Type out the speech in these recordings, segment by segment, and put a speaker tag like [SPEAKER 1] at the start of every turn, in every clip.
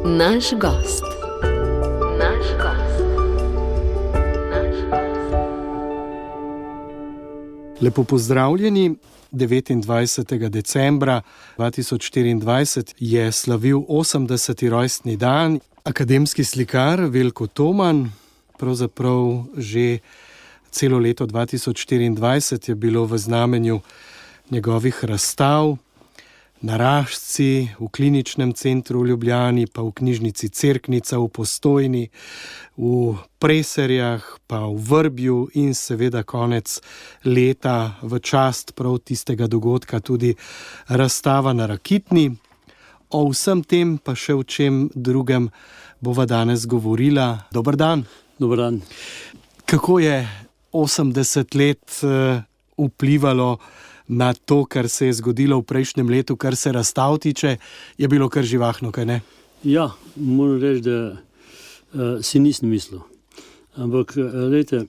[SPEAKER 1] Naš gost.
[SPEAKER 2] Lepo pozdravljeni. 29. decembra 2024 je slavil 80. rojstni dan akademski slikar Veljko Toman. Pravzaprav že celo leto 2024 je bilo v znamenju njegovih razstav, Naraščci, v Kliničnem centru v Ljubljani, pa v knjižnici Cerknica v Postojni, v Preserjah, pa v Vrbju in seveda konec leta v čast prav tistega dogodka tudi razstava na Rakitni. O vsem tem pa še o čem drugem bova danes govorila. Dober dan.
[SPEAKER 3] Dober dan.
[SPEAKER 2] Kako je 80 let vplivalo na to, kar se je zgodilo v prejšnjem letu, kar se razstav tiče, je bilo kar živahno, kaj ne?
[SPEAKER 3] Ja, moram reči, da si nisem mislil. Ampak, glejte,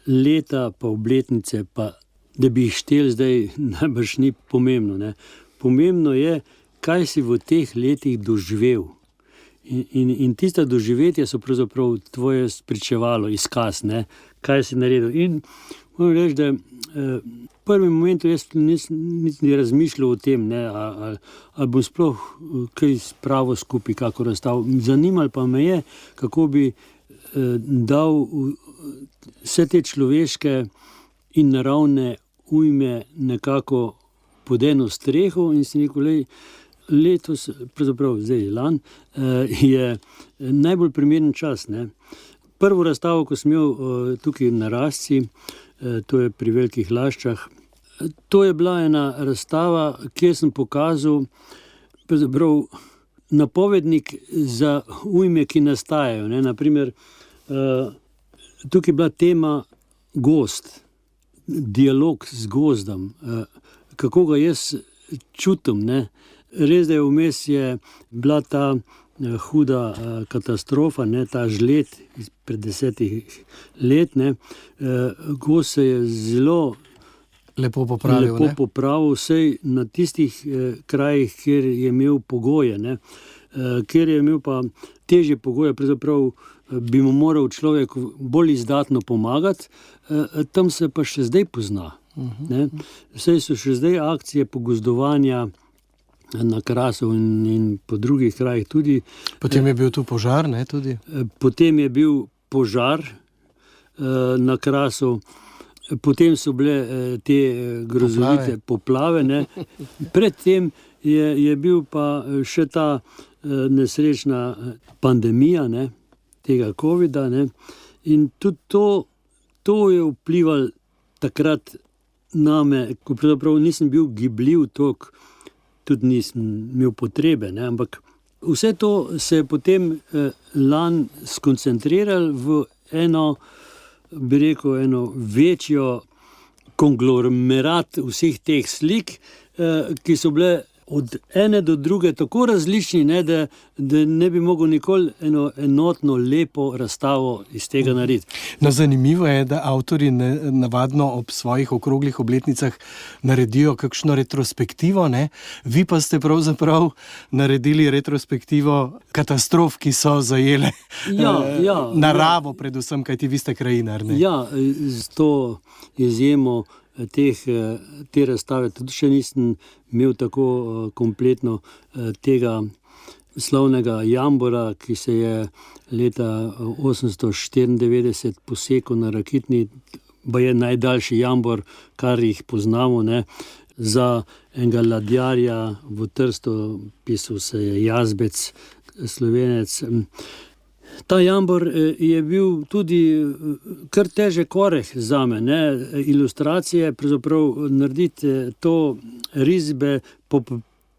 [SPEAKER 3] leta pa obletnice, pa da bi jih štel zdaj, najbrž ni pomembno, ne. Pomembno je, kaj si v teh letih doživel. In tista doživetja so pravzaprav tvoje spričevalo, izkaz, ne, kaj si naredil. In moram reči, da v prvem momentu jaz nisem razmišljal o tem, ne, ali bom sploh kaj spravil skupaj, kako razstav. Zanimalo pa me je, kako bi dal vse te človeške in naravne ujme nekako pod eno streho in si rekel, letos, pravzaprav zdaj lan, je najbolj primeren čas, ne. Prvo razstavo, ko sem imel tukaj na Naraščci, to je pri Velikih Laščah, to je bila ena razstava, kjer sem pokazal pravzaprav napovednik za ujme, ki nastajajo, ne. Naprimer, tukaj je bila tema gozd, dialog z gozdom, kako ga jaz čutim, ne. Res, da je vmes je bila ta huda katastrofa, ne, ta žled pred 10 let, ne. Gozd se je zelo
[SPEAKER 2] lepo popravil,
[SPEAKER 3] vsej na tistih krajih, kjer je imel pogoje, ne. Kjer je imel pa težje pogoje, pravzaprav bi mu moral človek bolj izdatno pomagati, tam se pa še zdaj pozna, ne. Saj so še zdaj akcije pogozdovanja na Krasu in po drugih krajih tudi.
[SPEAKER 2] Potem je bil tu požar, ne, tudi?
[SPEAKER 3] Potem je bil požar na Krasu, potem so bile te grozovite poplave, ne. Predtem je bil pa še ta nesrečna pandemija, ne, tega covida, ne. In tudi to je vplivalo takrat name, ko pravzaprav nisem bil gibljiv toliko, tudi nisem imel potrebe, ne, ampak vse to se je potem lan skoncentriralo v eno, bi rekel, eno večjo konglomerat vseh teh slik, ki so bile od ene do druge tako različni, ne, da ne bi mogel nikoli eno enotno, lepo razstavo iz tega narediti.
[SPEAKER 2] No, zanimivo je, da avtorji navadno ob svojih okroglih obletnicah naredijo kakšno retrospektivo, ne? Vi pa ste pravzaprav naredili retrospektivo katastrof, ki so zajele naravo, predvsem, kajti vi ste krajinar, ne?
[SPEAKER 3] Ja, z to izjemo te razstave tudi še nisem imel tako kompletno tega slavnega jambora, ki se je leta 894 posekal na Rakitni, je najdaljši jambor, kar jih poznamo, ne, za enega ladjarja v Trstu, pisal se je Jazbec, Slovenec. Ta jambor je bil tudi kar težek oreh zame, ne, ilustracije, pravzaprav narediti to risbe po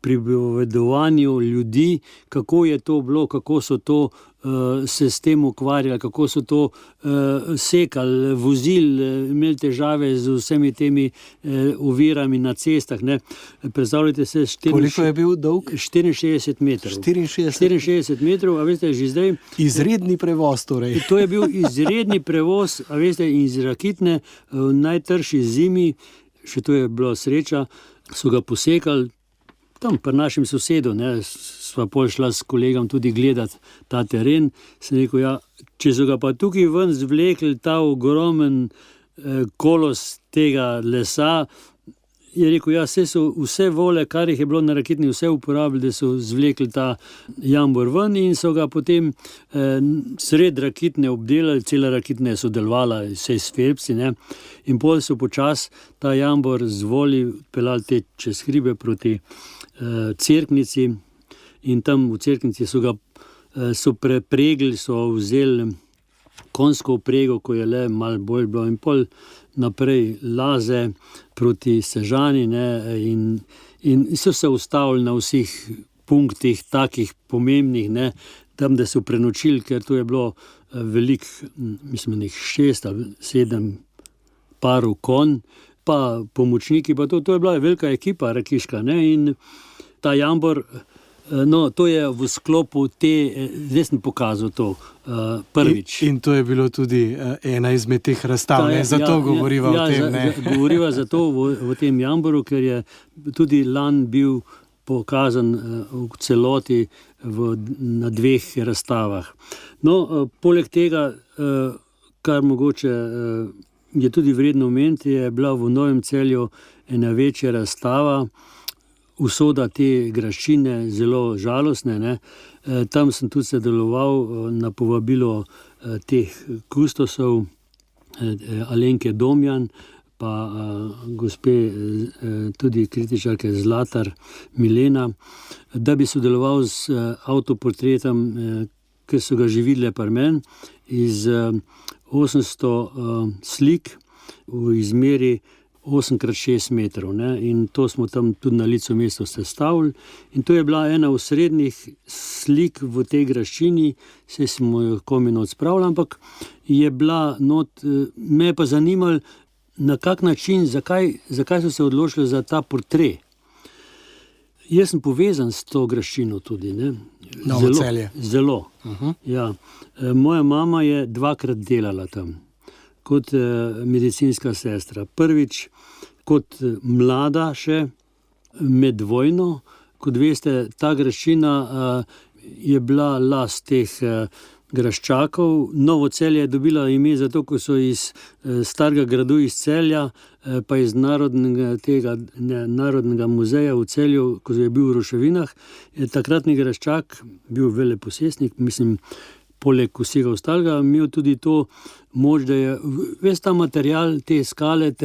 [SPEAKER 3] pripovedovanju ljudi, kako je to bilo, kako so to se s tem ukvarjali, kako so to sekali, vozili, imeli težave z vsemi temi ovirami na cestah, ne. Predstavljajte se,
[SPEAKER 2] koliko je bil dolg?
[SPEAKER 3] 64 metrov. 64 metrov, a veste, že zdaj...
[SPEAKER 2] Izredni prevoz, torej.
[SPEAKER 3] To je bil izredni prevoz, a veste, iz Rakitne v najtrši zimi, še to je bila sreča, so ga posekali, tam pri našem sosedu, ne, sva pol šla s kolegom tudi gledati ta teren. Sem rekel, ja, če so ga pa tukaj ven zvlekli ta ogromen kolos tega lesa, je rekel, ja, vse vole, kar jih je bilo na rakitni, vse uporabili, da so zvlekli ta jambor ven in so ga potem sred rakitne obdelali, cela rakitna je sodelovala, vse s Felpsi, ne, in pol so počas ta jambor z voli peljali te čez hribe proti Cerknici in tam v Cerknici so prepregli, so vzeli konjsko vprego, ko je le malo bolj bilo, in pol naprej Laze proti Sežani, ne, in so se ustavili na vseh punktih, takih pomembnih, ne, tam, da so prenočili, ker to je bilo veliko, mislim, 6 ali 7 parov konj, pa pomočniki, pa to je bila velika ekipa rakiška, ne, in ta jambor, no, to je v sklopu zdaj sem pokazal to prvič.
[SPEAKER 2] In to je bilo tudi ena izmed teh razstav, zato govoriva o tem.
[SPEAKER 3] Govoriva zato v tem jamboru, ker je tudi lani bil pokazan v celoti na 2 razstavah. No, poleg tega, kar mogoče je tudi vredno omeniti, je bila v Novem Celju ena večja razstava, usoda te graščine, zelo žalostne, ne. Tam sem tudi sodeloval na povabilo teh kustosov, Alenke Domjan, pa gospe tudi kritičarke Zlatar Milena, da bi sodeloval z avtoportretom, ker so ga že videli pri meni, iz 800 slik v izmeri 8x6 metrov, ne? In to smo tam tudi na licu mesta sestavili. In to je bila ena osrednjih slik v tej graščini, saj smo jo komaj not spravili, ampak je bila not, me je pa zanimalo, na kak način, zakaj so se odločili za ta portret. Jaz sem povezan s to graščino tudi, ne?
[SPEAKER 2] Novo Celje.
[SPEAKER 3] Zelo. Ja. Moja mama je 2-krat delala tam kot medicinska sestra. Prvič kot mlada še med vojno. Kot veste, ta graščina je bila last teh graščakov. Novo Celje je dobila ime zato, ko so iz starega gradu iz Celja, pa iz Narodnega muzeja v Celju, ko je bil v Roševinah, je takratni graščak bil veleposestnik, mislim, poleg vsega ostalega, imel tudi to moč, da je ves ta material, te skale,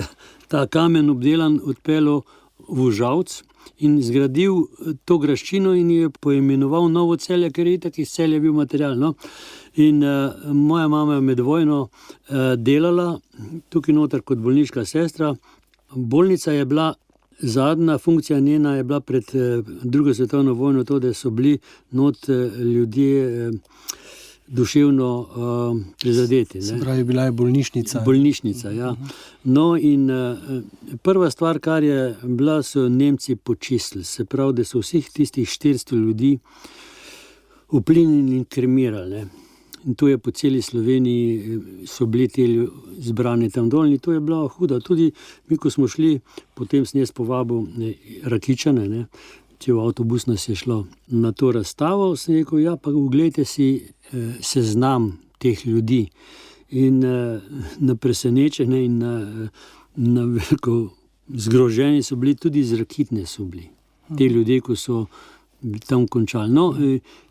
[SPEAKER 3] ta kamen obdelan, odpeljal v Žalc in zgradil to graščino in je poimenoval Novo Celje, ker je itak iz Celja bil material. No? In moja mama je med vojno delala tukaj noter kot bolniška sestra. Bolnica je bila, zadnja funkcija njena je bila pred drugo svetovno vojno to, da so bili not ljudje duševno prizadeti.
[SPEAKER 2] Se pravi, bila je bolnišnica.
[SPEAKER 3] Bolnišnica, ja. No in prva stvar, kar je bila, so Nemci počistili. Se pravi, da so vseh tistih 400 ljudi uplinili in kremirali. Ne. In to je po celi Sloveniji, so bili te zbrani tam dol in to je bila huda. Tudi mi, ko smo šli, potem sem jaz povabil Rakičane, ne, v avtobus nas je šlo na to razstavo, sem rekel, ja, pa uglejte si seznam teh ljudi. In na presenečenje in na veliko zgroženi so bili, tudi iz Rakitne so bili. Te ljudje, ko so tam končali. No,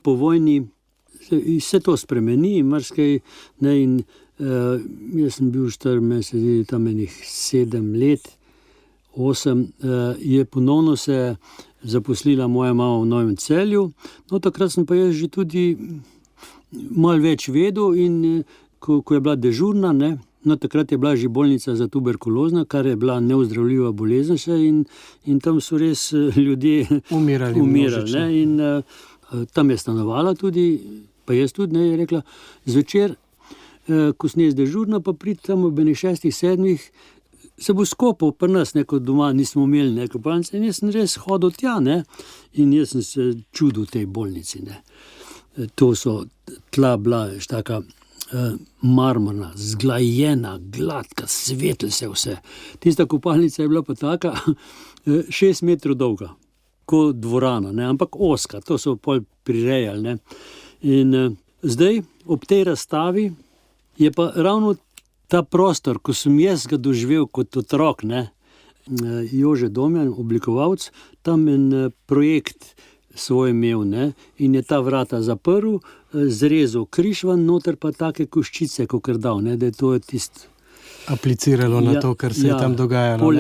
[SPEAKER 3] po vojni se to spremeni, marsikaj, ne, in jaz sem bil 4 mesece, tam enih 7 let, 8, je ponovno se zaposlila moja mama v Novem Celju. No, takrat sem pa jaz že tudi malo več vedel in ko je bila dežurna, ne, no, takrat je bila že bolnica za tuberkulozna, kar je bila neozdravljiva bolezen še in tam so res ljudje umirali, ne, in tam je stanovala tudi, pa jaz tudi, ne, je rekla, zvečer, ko sem jaz dežurna, pa pridi tam ob 6-7, se bo skopal pri nas, neko doma nismo imeli neko palnice in jaz sem res hodil tja, ne, in jaz sem se čudil tej bolnici, ne. To so tla bila taka marmorna, zglajena, gladka, svetlo se vse. Tista kopalnica je bila pa taka 6 metrov dolga. kot dvorana, ne? Ampak ozka, to so pol prirejali. Ne? In zdaj ob tej razstavi je pa ravno ta prostor, ko sem jaz ga doživel kot otrok, ne? Jože Domjan, oblikovalec, tam en projekt svoj imel, ne? In je ta vrata zaprl, zrezal križ ven, noter pa take koščice, kakor dal, ne? Da je to tisto
[SPEAKER 2] apliciralo na to, kar se je tam dogajalo.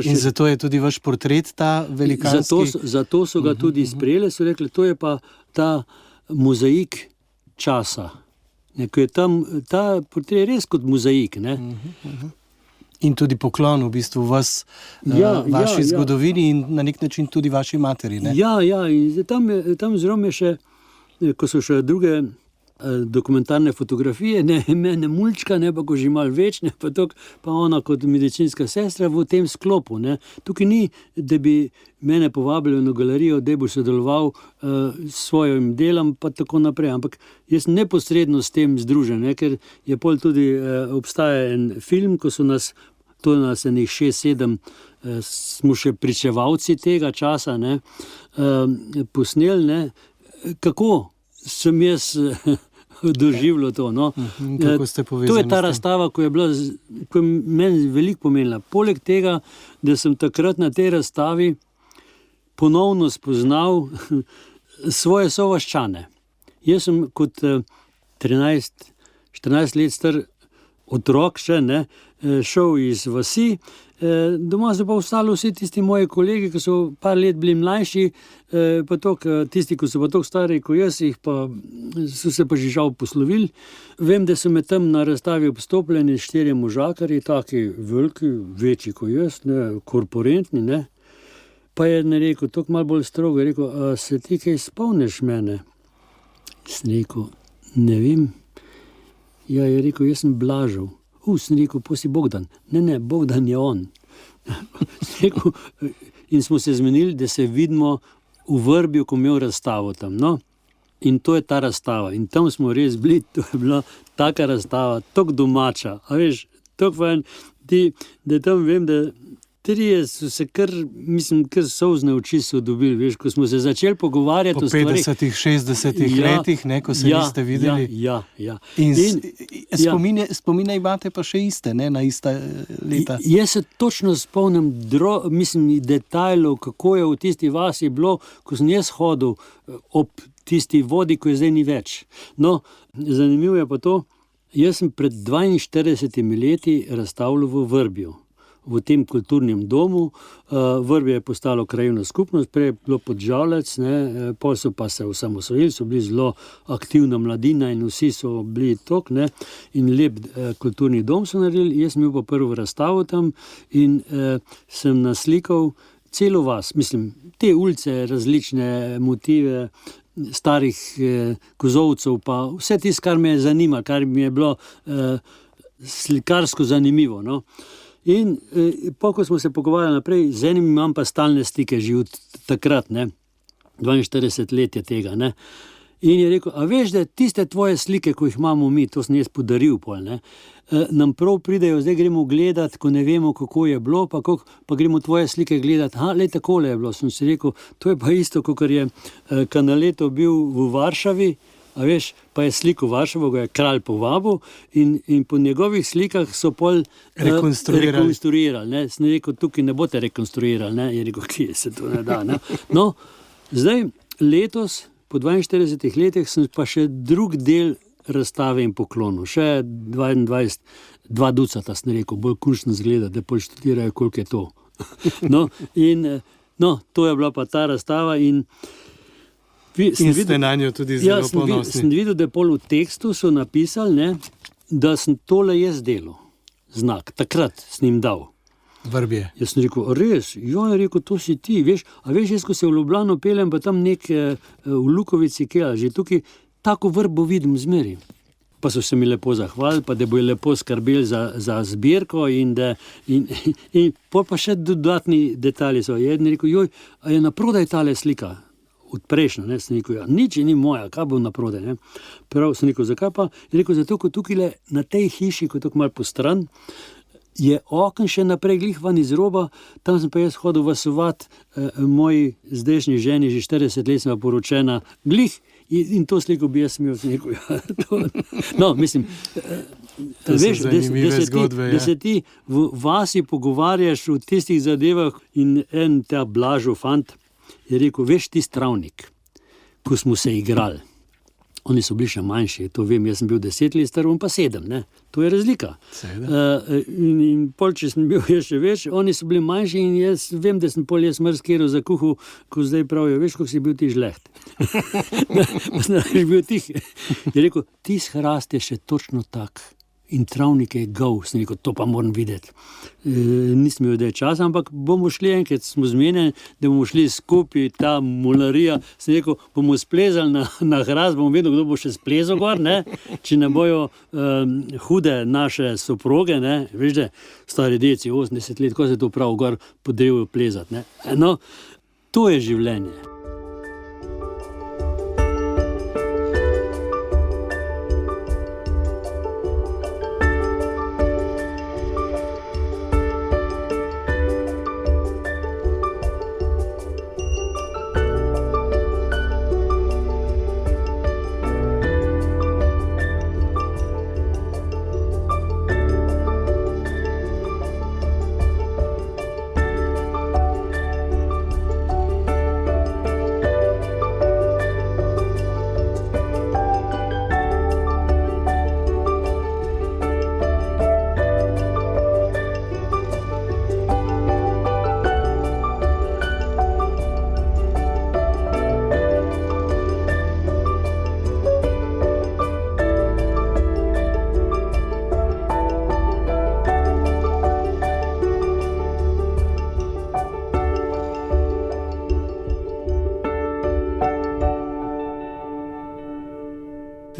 [SPEAKER 2] In zato je tudi vaš portret ta velikanski.
[SPEAKER 3] Zato so ga tudi sprejeli, so rekli, to je pa ta mozaik časa. Ko je tam, ta portret je res kot mozaik. Ne?
[SPEAKER 2] In tudi poklon v bistvu vaši zgodovini in na nek način tudi vaši materi. Ne?
[SPEAKER 3] Ja, in tam zelo je še, ko so še druge dokumentarne fotografije, ne mene mulčka, ne pa ko že malo več, ne pa tok, pa ona kot medicinska sestra v tem sklopu. Ne. Tukaj ni, da bi mene povabili na galerijo, da bo sodeloval s svojim delom, pa tako naprej, ampak jaz neposredno s tem združen, ne, ker je pol tudi obstaja en film, ko so nas, to je nas enih 6-7, smo še pričevalci tega časa, ne, posneli, ne, kako sem jaz doživljal to. No.
[SPEAKER 2] Kako ste povezani?
[SPEAKER 3] To je ta razstava, ko je meni veliko pomenila. Poleg tega, da sem takrat na tej razstavi ponovno spoznal svoje sovaščane. Jaz sem kot 13-14 let star otrok še, ne, šel iz vasi, doma so pa ostali vsi tisti moji kolegi, ki so par let bili mlajši, pa tisti, ki so pa tako stari kot jaz, so se pa že žal poslovili. Vem, da so me tam na razstavi obstopljeni 4 možakarji, taki veliki, večji kot jaz, ne, korporentni, ne. Pa je rekel, tako malo bolj strogo, je rekel, a se ti kaj spomniš mene? Sem rekel, ne vem. Ja, je rekel, jaz sem Blažev. Sem rekel, posi Bogdan. Ne, Bogdan je on. In smo se zmenili, da se vidimo v Vrbju, ko imel razstavo tam. No? In to je ta razstava. In tam smo res bili, to je bila taka razstava, tako domača. A veš, tako fajn, da tam vem, da trije so se kar solzne oči so dobili, veš, ko smo se začeli pogovarjati
[SPEAKER 2] o stvarih. Po 50-60 letih, ne, ko se niste videli.
[SPEAKER 3] Ja.
[SPEAKER 2] In spomine imate pa še iste, ne, na ista leta.
[SPEAKER 3] Jaz se točno spomnim detajlov, kako je v tisti vasi bilo, ko sem jaz hodil ob tisti vodi, ko je zdaj ni več. No, zanimivo je pa to, jaz sem pred 42 leti razstavljal v Vrbju, v tem kulturnem domu. Vrbje je postalo krajevna skupnost, prej je bilo Podžalec, pol so pa se osamosvojili, so bili zelo aktivna mladina in vsi so bili tok, ne, in lep kulturni dom so naredili. Jaz sem imel pa prvo razstavo tam in sem naslikal celo vas, te ulice, različne motive, starih kozovcev, pa vse tisto, kar me je zanimalo, kar mi je bilo slikarsko zanimivo. No. In ko smo se pogovarjali naprej, z enim imam pa stalne stike že od takrat, ne, 42 let je tega, ne. In je rekel, a veš, da tiste tvoje slike, ko jih imamo mi, to sem jaz podaril pol, ne, nam prav pridejo, zdaj gremo gledati, ko ne vemo, kako je bilo, pa gremo tvoje slike gledati, le takole je bilo. Sem si rekel, to je pa isto, kot je Canaletto bil v Varšavi, a veš, pa je sliko Varšavo, ga je kralj povabil in po njegovih slikah so pol rekonstruirali. Ne? Sem rekel, tukaj ne boste rekonstruirali, ne? Je rekel, kje se to ne da. Ne? No, zdaj letos, po 42 letih, sem pa še drug del razstave in poklonu. Še 22 ducata, sem rekel, bolj končno zgleda, da pol študirajo, koliko je to. No, to je bila pa ta razstava in
[SPEAKER 2] ste na njo tudi zelo ponosni.
[SPEAKER 3] Sem videl, da pol v tekstu so napisali, ne, da sem tole jaz delal, znak, takrat sem jim dal.
[SPEAKER 2] Vrbje.
[SPEAKER 3] Jaz sem rekel, res, je rekel, to si ti, veš, a veš, jaz, ko se v Ljubljano peljem, pa tam v Lukovici, že tukaj, tako vrbo vidim zmeri. Pa so se mi lepo zahvalili, pa da bojo lepo skrbeli za zbirko in pol pa še dodatni detalji so. Jeden rekel, a je naprodaj tale slika? Od prejšnja, sem rekel, nič ni moja, kaj bom naprodaj, ne. Prav sem rekel, zakaj pa? Je rekel, zato, ko tukaj na tej hiši, ko je tako malo postran, je okno še naprej glih van iz roba, tam sem pa jaz hodil vasovat, moji zdajšnji ženi, že 40 let smo poročena, glih, in to sliko bi jaz imel z neko. No, mislim, veš, da se ti v vasi pogovarjaš o tistih zadevah in en ta Blažo fant je rekel, veš, ti travnik, ko smo se igrali. Oni so bili še manjši, to vem, jaz sem bil 10 let star, on pa 7, ne? To je razlika. In pol, če sem bil še več, oni so bili manjši in jaz vem, da sem pol jaz mrskero zakuhal, ko zdaj pravijo, veš, kako si bil ti žleht. Je bil tih. Je rekel, ti hrast je še točno tak. In travnik je gov, sem rekel, to pa moram videti. Nisem imel da časa, ampak bomo šli enkrat, smo zmenjeni, da bomo šli skupaj, ta mularija, sem rekel, bomo splezali na hrast, bomo vedeli, kdo bo še splezal gor, ne? Če ne bojo hude naše soproge, ne? Veš, da stari deci, 80 let, ko se to prav gor po drevu plezati, ne? No, to je življenje.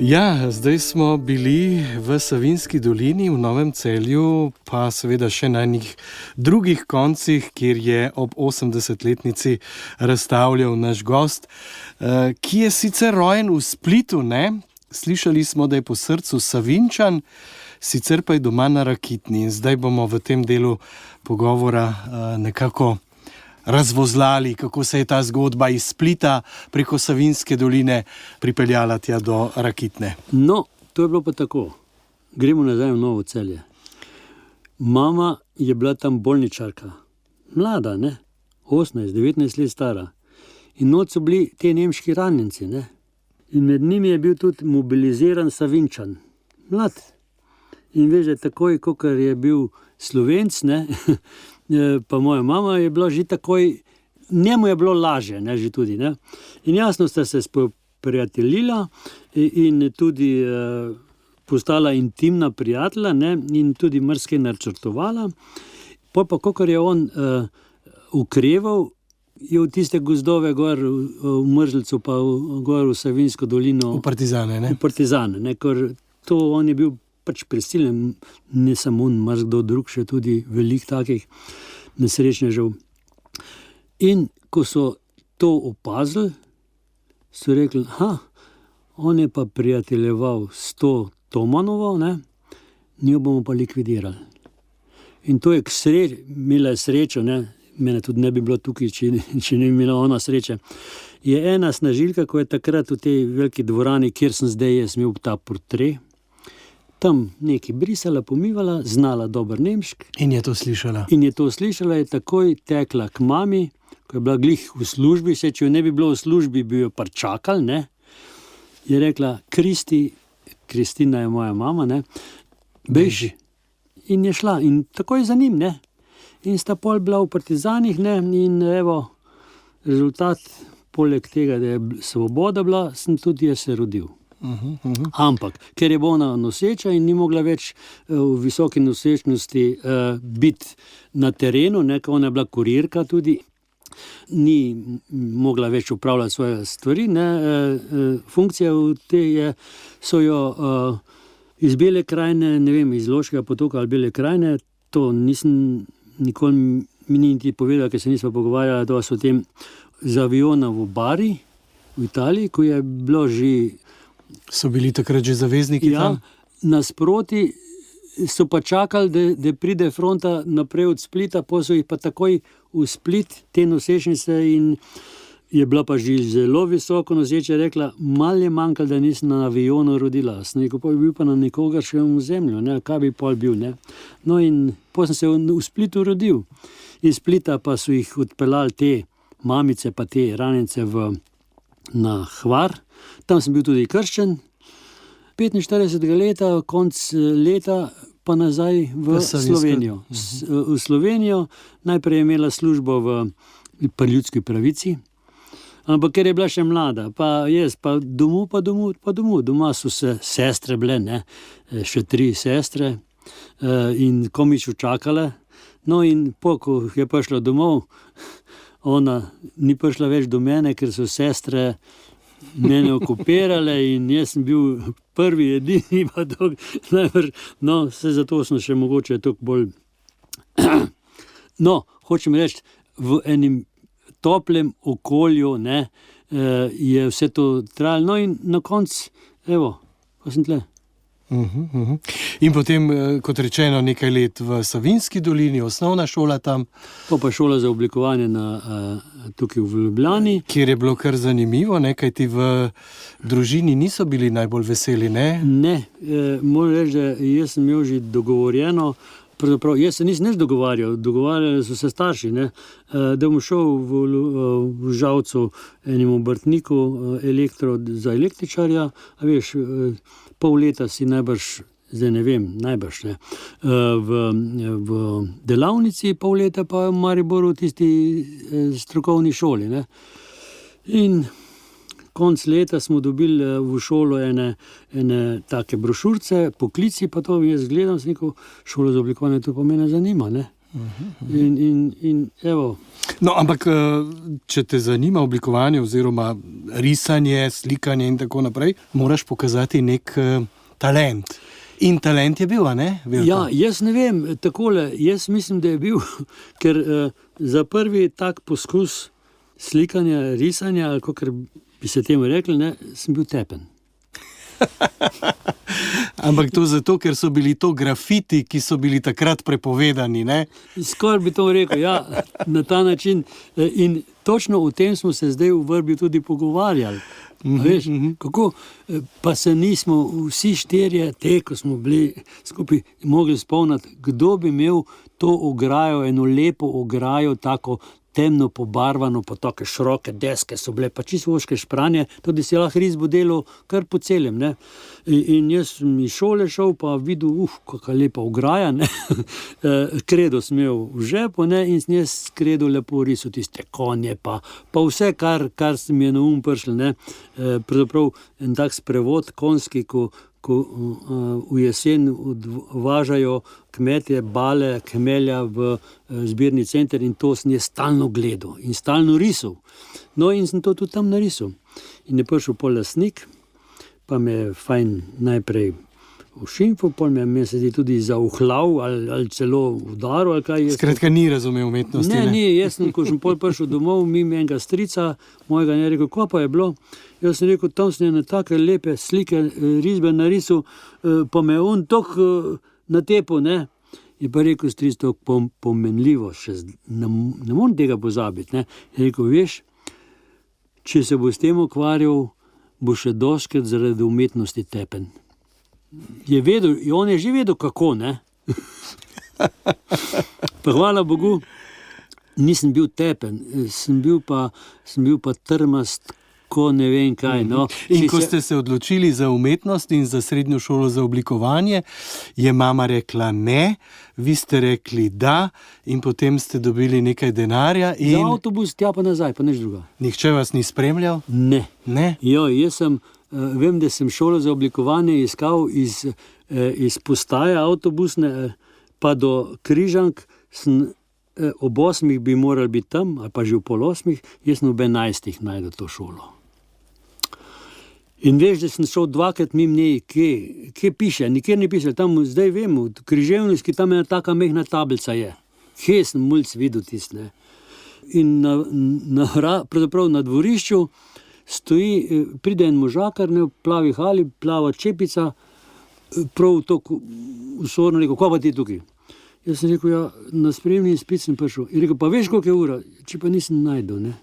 [SPEAKER 2] Ja, zdaj smo bili v Savinjski dolini, v Novem Celju, pa seveda še na enih drugih koncih, kjer je ob 80-letnici razstavljal naš gost, ki je sicer rojen v Splitu, ne? Slišali smo, da je po srcu Savinjčan, sicer pa je doma na Rakitni. Zdaj bomo v tem delu pogovora nekako razvozlali, kako se je ta zgodba iz Splita preko Savinjske doline pripeljala tja do Rakitne.
[SPEAKER 3] No, to je bilo pa tako. Gremo nazaj v Novo Celje. Mama je bila tam bolničarka. Mlada, ne? 18-19 let stara. In noč so bili te nemški ranjenci, ne? In med njimi je bil tudi mobiliziran Savinjčan. Mlad. In veš, da takoj, kakor je bil Slovenc, ne? Pa moja mama je bila že takoj, njemu je bilo lažje, ne, že tudi, ne. In jasno sta se spoprijateljila in tudi postala intimna prijatelja, ne, in tudi marsikaj načrtovala. Pol pa, kakor je on ukreval, je v tiste gozdove gor v Mrzlico pa gor v Savinjsko dolino.
[SPEAKER 2] V Partizane, ne?
[SPEAKER 3] V Partizane, ne, ker to on je bil pač prisiljen, ne samo on, marsikdo drug, še tudi velik takih nesrečnežev. In ko so to opazili, so rekli, on je pa prijateljeval s to Tomanovo, ne, njo bomo pa likvidirali. In to je imela srečo, ne, mene tudi ne bi bilo tukaj, če ne bi imela ona sreče. Je ena snažilka, ko je takrat v tej veliki dvorani, kjer sem zdaj jaz imel ta portret, tam nekaj brisala, pomivala, znala dober nemšk.
[SPEAKER 2] In je to slišala.
[SPEAKER 3] Je takoj tekla k mami, ko je bila glih v službi, če jo ne bi bilo v službi, bi jo čakali, ne. Je rekla, Kristina je moja mama, ne, beži. In je šla, in takoj za njim, ne. In sta pol bila v Partizanih, ne, in evo, rezultat, poleg tega, da je svoboda bila, sem tudi jaz se rodil. Ampak, ker je bila noseča in ni mogla več v visoki nosečnosti biti na terenu, ne, ona je bila kurirka tudi, ni mogla več upravljati svoje stvari, ne, funkcija v tej so jo iz Bele krajine, ne vem, iz Loškega potoka ali Bele krajine, to nisem nikoli mi niti povedal, ker se nismo pogovarjali, da so o tem z aviona v Bari, v Italiji, ko je bilo že.
[SPEAKER 2] So bili takrat že zavezniki tam?
[SPEAKER 3] Nasproti so pa čakali, da pride fronta naprej od Splita, pa so jih pa takoj v Split, te nosečnice, in je bila pa že zelo visoko noseča, rekla, malo je manjkalo, da nisem na avionu rodila. Sem rekel, pa bi bil pa na nekoga še v zemlju, ne? Kaj bi pol bil, ne? No in potem sem se v Splitu rodil. Iz Splita pa so jih odpeljali te mamice pa te ranjence na Hvar. Tam sem bil tudi krščen. 45 leta, konc leta, pa nazaj v Slovenijo. V Slovenijo najprej je imela službo pri Ljudski pravici, ampak ker je bila še mlada, pa jaz, pa domov. Doma so se sestre bile, ne, še 3 sestre, in komič čakale. No in ko je prišla domov, ona ni prišla več do mene, ker so sestre mene okupirale in jaz sem bil prvi, edini, pa najbrž, no, vse zato sem še mogoče toliko bolj. No, hočem reči, v enem toplem okolju, ne, je vse to trajalo. No in na koncu, evo, ko sem tle.
[SPEAKER 2] In potem, kot rečeno, nekaj let v Savinjski dolini, osnovna šola tam.
[SPEAKER 3] Pa šola za oblikovanje tukaj v Ljubljani.
[SPEAKER 2] Kjer je bilo kar zanimivo, kajti v družini niso bili najbolj veseli, ne?
[SPEAKER 3] Ne, moram reči, da jaz sem imel že dogovorjeno, pravzaprav jaz se nisem nič dogovarjali so se starši, ne, da bom šel v Žalcu enemu obrtniku za električarja, a veš, pol leta si najbrž, zdaj ne vem, najbrž ne, v delavnici, pol leta pa v Mariboru v tisti strokovni šoli, ne. In konc leta smo dobili v šolo ene take brošurce, poklici, pa to jaz gledam, sem rekel, šolo za oblikovanje, to pa mene zanima, ne. In evo.
[SPEAKER 2] No, ampak, če te zanima oblikovanje oziroma risanje, slikanje in tako naprej, moraš pokazati nek talent. In talent je bil, a ne? Veljko?
[SPEAKER 3] Ja, jaz ne vem, takole, jaz mislim, da je bil, ker za prvi tak poskus slikanja, risanja, ali kakor bi se temu rekli, ne, sem bil tepen.
[SPEAKER 2] Ampak to zato, ker so bili to grafiti, ki so bili takrat prepovedani, ne?
[SPEAKER 3] Skoraj bi to rekel, ja, na ta način. In točno o tem smo se zdaj v Vrbi tudi pogovarjali. Veš, kako pa se nismo vsi 4, ko smo bili skupaj, mogli spomniti, kdo bi imel to ograjo, eno lepo ograjo, tako temno pobarvano, pa take široke deske so bile, pa čisto voške špranje, tudi si lahko risbo delal kar po celem, ne. In jaz sem iz šole šel, pa videl, kakva lepa ograja, ne. Kredo sem imel v žepu, ne, in sem jaz kredo lepo risal tiste konje, pa vse, kar se mi je na prišlo, ne. Pravzaprav en tak sprevod konjski, ko v jesen odvažajo kmetje bale kmelja v zbirni center, in to sem jaz stalno gledal in stalno risal. No in sem to tudi tam narisal. In je prišel pol lastnik, pa me je fajn najprej všimfal, pol me se zdi tudi zauhlal ali celo udaril.
[SPEAKER 2] Skratka, ni razumel umetnosti.
[SPEAKER 3] Ne, jaz sem, ko sem pol prišel domov, mimo enega strica mojega, ne rekel, ko pa je bilo. Jaz sem rekel, tam sem ene take lepe slike, risbe narisal, pa me je on toliko natepil, ne. Je pa rekel stric, toliko pomenljivo, še ne morem tega pozabiti, ne. Je rekel, veš, če se bo s tem ukvarjal, bo še doskrat zaradi umetnosti tepen. Je vedel, on je že vedel, kako, ne. Pa hvala Bogu, nisem bil tepen, sem bil pa trmast, ko ne vem kaj, no.
[SPEAKER 2] In ko ste se odločili za umetnost in za srednjo šolo za oblikovanje, je mama rekla ne, vi ste rekli da, in potem ste dobili nekaj denarja in...
[SPEAKER 3] Za avtobus, tja pa nazaj, pa nič druga.
[SPEAKER 2] Nihče vas ni spremljal?
[SPEAKER 3] Ne.
[SPEAKER 2] Ne?
[SPEAKER 3] Jo, jaz sem, vem, da sem šolo za oblikovanje iskal iz postaje avtobusne, pa do Križank, ob 8 bi morali biti tam, ali pa že v pol 8, jaz sem ob 11 najdel to šolo. In veš, da sem šel 2krat mimo njej, kje piše, nikjer ne piše, tam zdaj vemo, v Križevniški, tam ena taka mehna tablica je. Kje sem mulc videl tist, ne. In pravzaprav na dvorišču stoji, pride en možakar, ne, v plavi hali, plava čepica, prav tako usorno rekel, kaj pa ti tukaj? Jaz sem rekel, ja, na spremni izpit sem prišel. In rekel, pa veš, koliko je ura? Če pa nisem najdel, ne.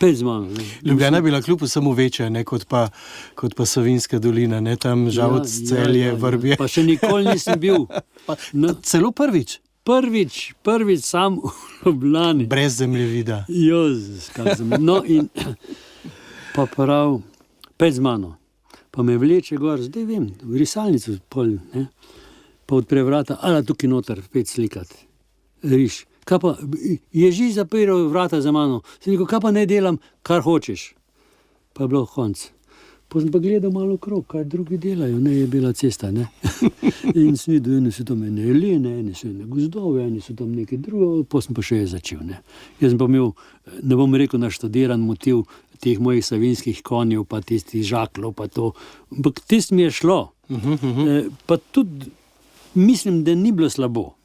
[SPEAKER 3] Pet z mano. Ne.
[SPEAKER 2] Ljubljana je bila kljub vsemu večja, ne, kot pa Savinjska dolina, ne, tam Žalec, Celje, Vrbje.
[SPEAKER 3] Pa še nikoli nisem bil.
[SPEAKER 2] No, celo prvič.
[SPEAKER 3] Prvič sam v Ljubljani.
[SPEAKER 2] Brez zemljevida.
[SPEAKER 3] Jezus, kaj sem. No in pa prav, pet z mano. Pa me vleče gor, zdaj vem, v risalnico pol, ne. Pa odpre vrata, ala tukaj noter, pet slikat. Riš. Kaj pa, Ježi zapiral vrata za mano. Sem rekel, kaj pa ne delam, kar hočeš. Pa je bilo konc. Pa sem pa gledal malo okrog, kaj drugi delajo, ne, je bila cesta, ne. In sem videl, eni so tam ene jelene, eni so ene gozdove, eni so tam nekaj drugo, pa sem pa še začel, ne. Jaz sem pa imel, ne bom rekel, naštudiran motiv teh mojih savinskih konjev, pa tistih žaklov, pa to. Ampak tist mi je šlo. Pa tudi mislim, da ni bilo slabo.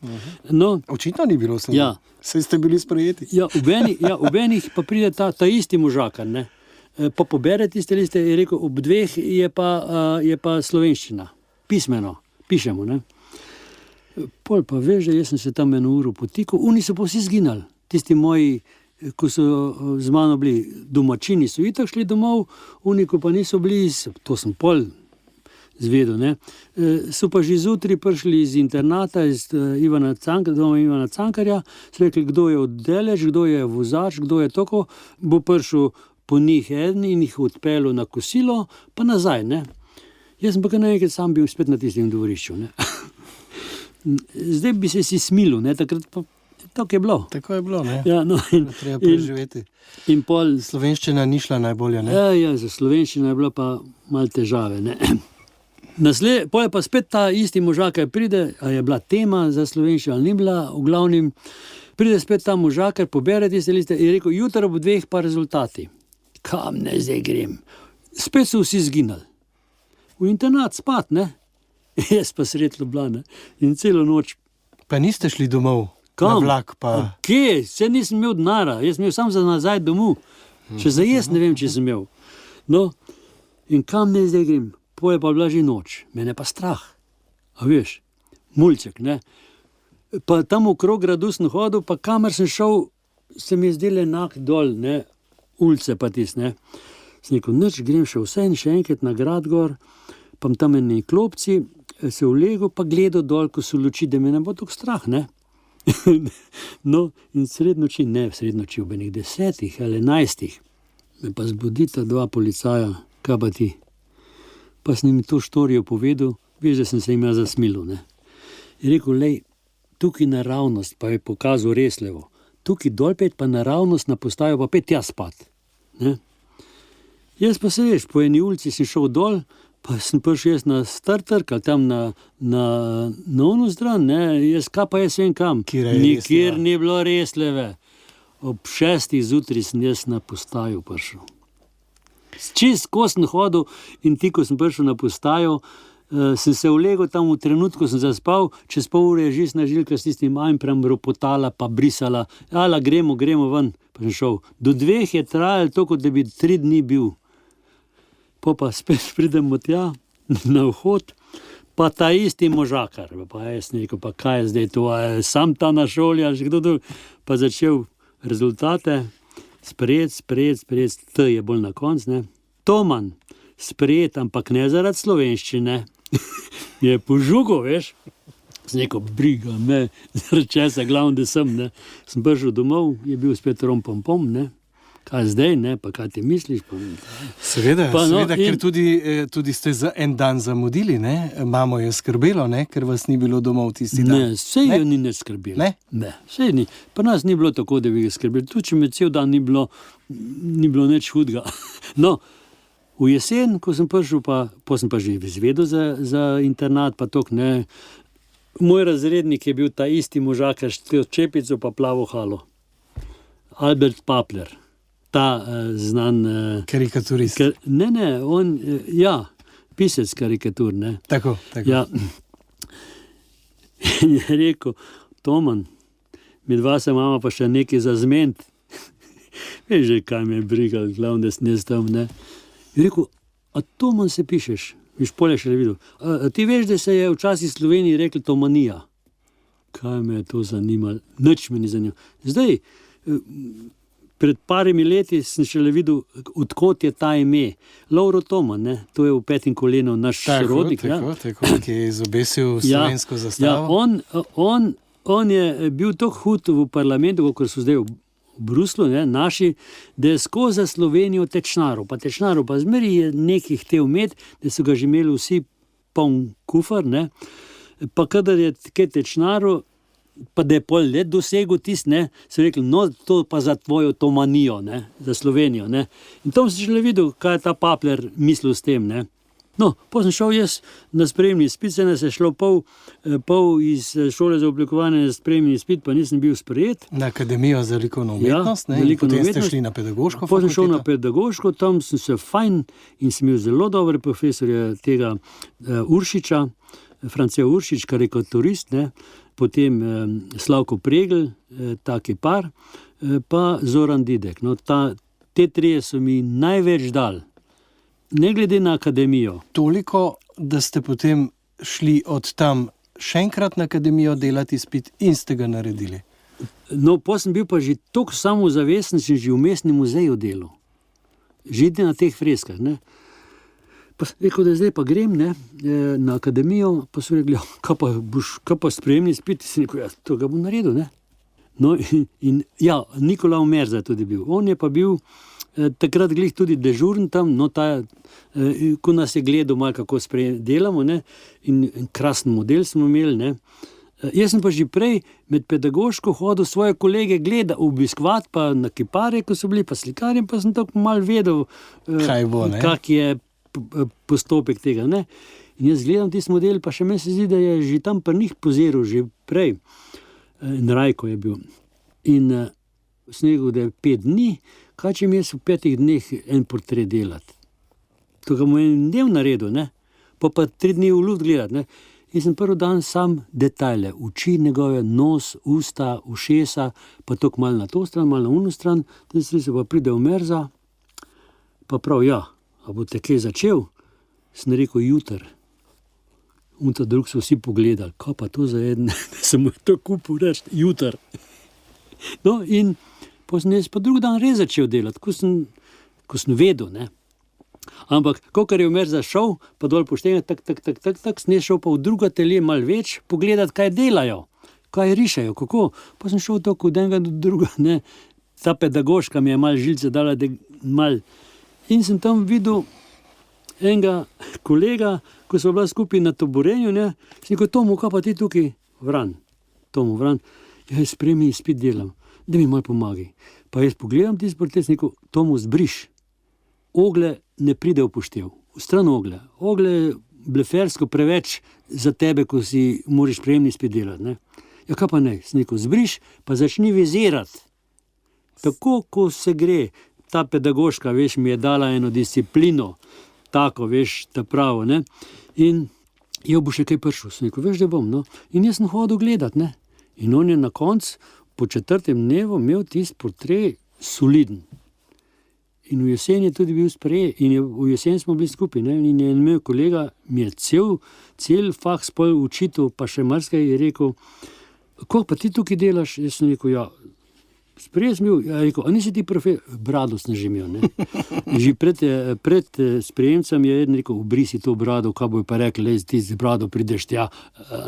[SPEAKER 3] No,
[SPEAKER 2] očitno ni bilo slabo.
[SPEAKER 3] Ja.
[SPEAKER 2] Saj ste bili sprejeti.
[SPEAKER 3] Ja, ob enih pa pride ta isti možakar, ne. Pa pobere tiste liste, je rekel, ob dveh je pa slovenščina. Pismeno, pišemo, ne. Pol pa veš, jaz sem se tam eno uro potikal, oni so pa vsi zginali. Tisti moji, ko so z mano bili domačini, so itak šli domov, oni, ko pa niso bili, to sem pol zvedel, ne. So pa že zjutraj prišli iz internata, iz doma Ivana Cankarja, so rekli, kdo je oddelež, kdo je vozač, kdo je toko, bo prišel po njih eden in jih odpeljal na kosilo, pa nazaj, ne. Jaz sem pa kar nekaj sam bil spet na tistem dvorišču, ne. Zdaj bi se si smilil, ne, takrat pa tako je bilo.
[SPEAKER 2] Tako je bilo, ne.
[SPEAKER 3] Ja, no,
[SPEAKER 2] treba preživeti.
[SPEAKER 3] In pol
[SPEAKER 2] Slovenščina ni šla najbolje, ne.
[SPEAKER 3] Ja, za slovenščino je bilo pa malo težave, ne. Pol je pa spet ta isti možakar pride, a je bila tema za slovenščino ali ni bila, v glavnem pride spet ta možakar, pobere tiste liste in je rekel, jutri ob dveh pa rezultati. Kam ne zdaj grem? Spet so vsi zginali. V internat spat, ne? Jaz pa sred Ljubljane in celo noč.
[SPEAKER 2] Pa niste šli domov?
[SPEAKER 3] Kam?
[SPEAKER 2] Na vlak pa?
[SPEAKER 3] Kje? Saj nisem imel denara, jaz sem imel sam za nazaj domov. Še za jaz ne vem, če sem imel. No, in kam ne zdaj grem? Po je pa bila že noč, mene pa strah. A veš, mulček, ne? Pa tam okrog gradu sem hodil, pa kamer sem šel, se mi je zdel enak dol, ne? Ulice pa tis, ne? Sem rekel, nič, grem še še enkrat na grad gor, pa tam eni klopci, se vlegel, pa gledal dol, ko so luči, da me ne bo tako strah, ne? No, in sred noči ob enih 10 ali 11, me pa zbudita dva policaja, kaj pa ti? Pa sem jim to štorijo povedal, veš, da sem se jim zasmilil, ne. Je rekel, lej, tukaj naravnost, pa je pokazal Reslevo, tukaj dol pet, pa naravnost na postajo, pa pet jaz spat, ne. Jaz pa se veš, po eni ulici sem šel dol, pa sem prišel jaz na Startrg, ali tam na ono stran, ne, jaz kaj pa jaz vem kam. Nikjer ni bilo Resleve. Ob 6 zjutraj sem jaz na postajo prišel. Čist, ko sem hodil in ti, ko sem prišel na postajo, sem se vlegel tam v trenutku, sem zaspal, čez pol ure je žisna žilka s tistim ajmpram ropotala, pa brisala, ala, gremo ven, pa sem šel. Do 2 je trajalo toliko, da bi 3 dni bil. Pa spet pridemo tja, na vhod, pa ta isti možakar, pa jaz rekel, pa kaj je zdaj to, sam ta na šoli, ali kdo drug, pa začel rezultate, sprejet, T je bolj na konc, ne. Toman, sprejet, ampak ne zaradi slovenščine. Je požugal, veš. Sem rekel, briga me, zaradi česa, glavno, da sem, ne. Sem prišel domov, je bil spet rom-pom-pom, ne. Kaj zdaj, ne, pa kaj ti misliš?
[SPEAKER 2] Seveda, ker tudi ste za en dan zamudili, ne. Mamo je skrbelo, ne, ker vas ni bilo domov tisti dan.
[SPEAKER 3] Ne, sej jo ni nič skrbelo. Ne, sej ni. Pa nas ni bilo tako, da bi ga skrbeli. Tudi, če me cel dan ni bilo nič hudega. No, v jesen, ko sem prišel, pa sem pa že izvedel za internat, pa tok, ne. Moj razrednik je bil ta isti možakar, čepico pa plavo halo. Albert Papler. Ta znan...
[SPEAKER 2] Karikaturist.
[SPEAKER 3] Ne, on, ja, pisec karikatur, ne.
[SPEAKER 2] Tako.
[SPEAKER 3] Ja. In je rekel, Toman, midva se mama pa še nekaj za zment. Veš že, kaj me je brigal, glavno, da sem jaz tam, ne. Je rekel, a Toman se pišeš? Viš polje še videl. Ti veš, da se je včasih v Sloveniji rekli tomanija. Kaj me je to zanimalo? Nič me ni zanimalo. Zdaj, pred parimi leti sem šele videl, odkot je ta ime. Lovro Toman, ne? To je v Petem kolenu naš sorodnik.
[SPEAKER 2] Tako, ki je izobesil slovensko zastavo.
[SPEAKER 3] On je bil tako hud v parlamentu, kot so zdaj v Bruslu, ne, naši, da je skozi Slovenijo tečnarov, pa zmeri je nekih te umet, da so ga že imeli vsi poln kufar, ne, pa kadar je kaj tečnarov, pa da je pol let dosegel tist, ne, so rekli, no, to pa za tvojo tomanijo, ne, za Slovenijo, ne. In tam sem šele videl, kaj je ta Papler mislil s tem, ne. No, pa sem šel jaz na sprejemni izpit, se je šlo pol iz šole za oblikovanje na sprejemni izpit, pa nisem bil sprejet.
[SPEAKER 2] Na Akademijo za likovno umetnost, ne? Potem ste šli na pedagoško fakulteto.
[SPEAKER 3] Potem šel na pedagoško, tam sem se fajn in sem imel zelo dobre profesorje tega Uršiča, Francija Uršič, karikaturist, ne? Potem Slavko Pregl, taki par, pa Zoran Didek. No, te trije so mi največ dali. Ne glede na akademijo.
[SPEAKER 2] Toliko, da ste potem šli od tam še enkrat na akademijo delati izpit in ste ga naredili.
[SPEAKER 3] No, pa sem bil pa že toliko samozavesten, sem že v mestnem muzeju delal. Že na teh freskah, ne. Pa sem rekel, da zdaj pa grem, ne, na akademijo, pa so rekli, kaj pa sprejemni izpit, sem rekel, ja, to ga bom naredil, ne. No, in ja, Nikola Omerza je tudi bil. On je pa bil takrat glih tudi dežurn tam, no ko nas je gledal malo, kako delamo, ne, in krasen model smo imeli, ne. Jaz sem pa že prej med pedagoško hodil svoje kolege obiskovati, pa na kipare, ko so bili, pa slikarjem, pa sem tako malo vedel, kak je postopek tega, ne. In jaz gledam tisti model, pa še meni se zdi, da je že tam pri njih poziral, že prej. In Rajko je bil. In snegu, da je 5 dni, kaj če mi jaz v 5 dneh en portret delati. To ga mu en dnev naredil, ne? Pa 3 dni v luft gledati, ne? In sem prvi dan sam detajle, oči njegove, nos, usta, ušesa, pa tako malo na to stran, malo na uno stran, te se pa pride Omerza, pa prav, ja, a boste kaj začel? Sem rekel, jutr. In ta drug so vsi pogledali, kaj pa to za eden, da sem mu to kupil reči, jutr. No, in pa sem jaz pa drug dan res začel delati, ko sem vedel, ne. Ampak, kakor je Omerza šel, pa dol poštene, tak, sem šel pa v drugo atelje malo več, pogledati, kaj delajo, kaj rišajo, kako. Pa sem šel tako od enega do druga, ne. Ta pedagoška mi je malo žilce dala, in sem tam videl enega kolega, ko so bila skupaj na taborenju, ne. Sem rekel, Tomu, kaj pa ti tukaj? Vran. Ja, jaz sprejemni izpit delam. Da mi malo pomagi. Pa jaz pogledam tisti portret, sem rekel, Tomu, zbriš. Ogle ne pride upoštev. Stran ogle. Ogle je blefersko preveč za tebe, ko si moraš sprejemni izpit delati, ne. Ja, kaj pa ne? Sem rekel, zbriš, pa začni vizirati. Tako, ko se gre, ta pedagoška, veš, mi je dala eno disciplino, tako, veš, ta pravo, ne. In jo bo še kaj prišel. Sem rekel, veš, da bom, no. In jaz sem hodil gledati, ne. In on je na koncu, po 4. dnevu imel tisti portret soliden. In v jesen je tudi bil sprejet. In v jesen smo bili skupaj, ne. In je imel kolega, mi je cel faks pol učitelj, pa še marsikaj je rekel, kako pa ti tukaj delaš? Jaz sem rekel, ja, sprejet sem bil. Ja, rekel, a nisi ti brado sem že imel, ne. Že pred sprejemcem je eden rekel, obrisi to brado, kaj bojo pa rekli, ti z brado prideš tja,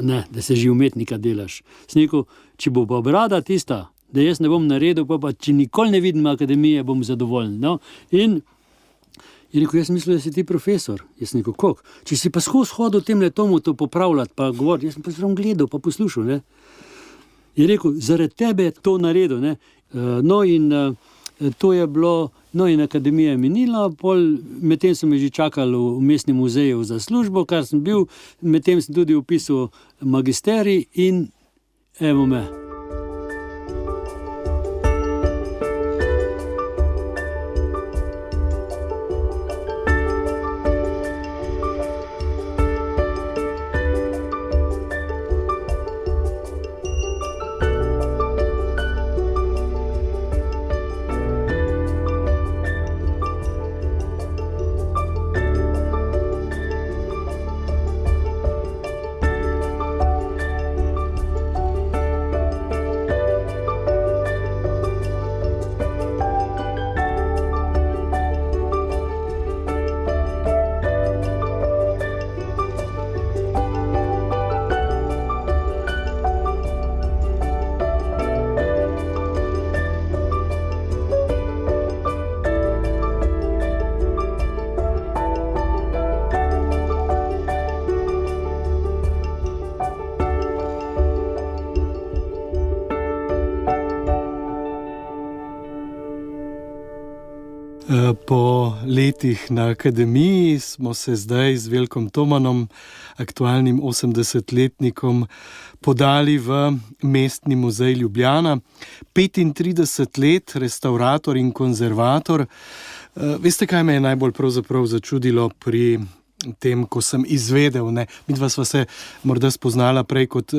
[SPEAKER 3] ne, da se že umetnika delaš. Sem rekel, če bo pa brada tista, da jaz ne bom naredil, pa če nikoli ne vidim akademije, bom zadovoljen. No? In je rekel, jaz mislil, da si ti profesor. Jaz sem rekel, kako? Če si pa skozi hodil tem Tomu to popravljati, pa govoriti, jaz sem pa zelo gledal, pa poslušal, ne. Je rekel, zaradi tebe je to naredil, ne. No in to je bilo, no in akademija je minila, medtem so me že čakali v mestnem muzeju za službo, kar sem bil, medtem sem tudi upisal magisterij in evo me.
[SPEAKER 2] Po letih na akademiji smo se zdaj z Veljkom Tomanom, aktualnim 80-letnikom, podali v Mestni muzej Ljubljana. 35 let, restavrator in konzervator. Veste, kaj me je najbolj pravzaprav začudilo pri tem, ko sem izvedel, midva sva se morda spoznala prej kot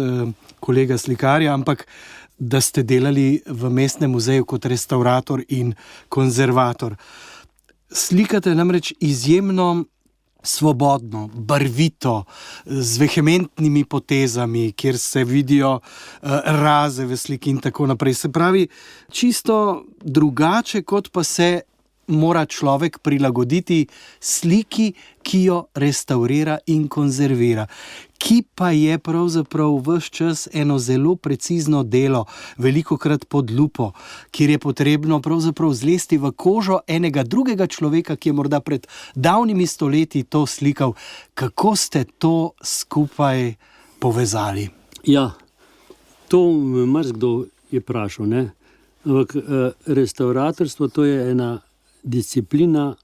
[SPEAKER 2] kolega slikarja, ampak da ste delali v Mestnem muzeju kot restavrator in konzervator. Slikate namreč izjemno svobodno, barvito, z vehementnimi potezami, kjer se vidijo raze v sliki in tako naprej. Se pravi, čisto drugače, kot pa se mora človek prilagoditi sliki, ki jo restaurira in konzervira. Ki pa je pravzaprav ves čas eno zelo precizno delo, velikokrat pod lupo, kjer je potrebno pravzaprav zlesti v kožo enega drugega človeka, ki je morda pred davnimi stoletji to slikal. Kako ste to skupaj povezali?
[SPEAKER 3] Ja, to me marsikdo je vprašal, ne? Ampak restavratorstvo, to je ena disciplina,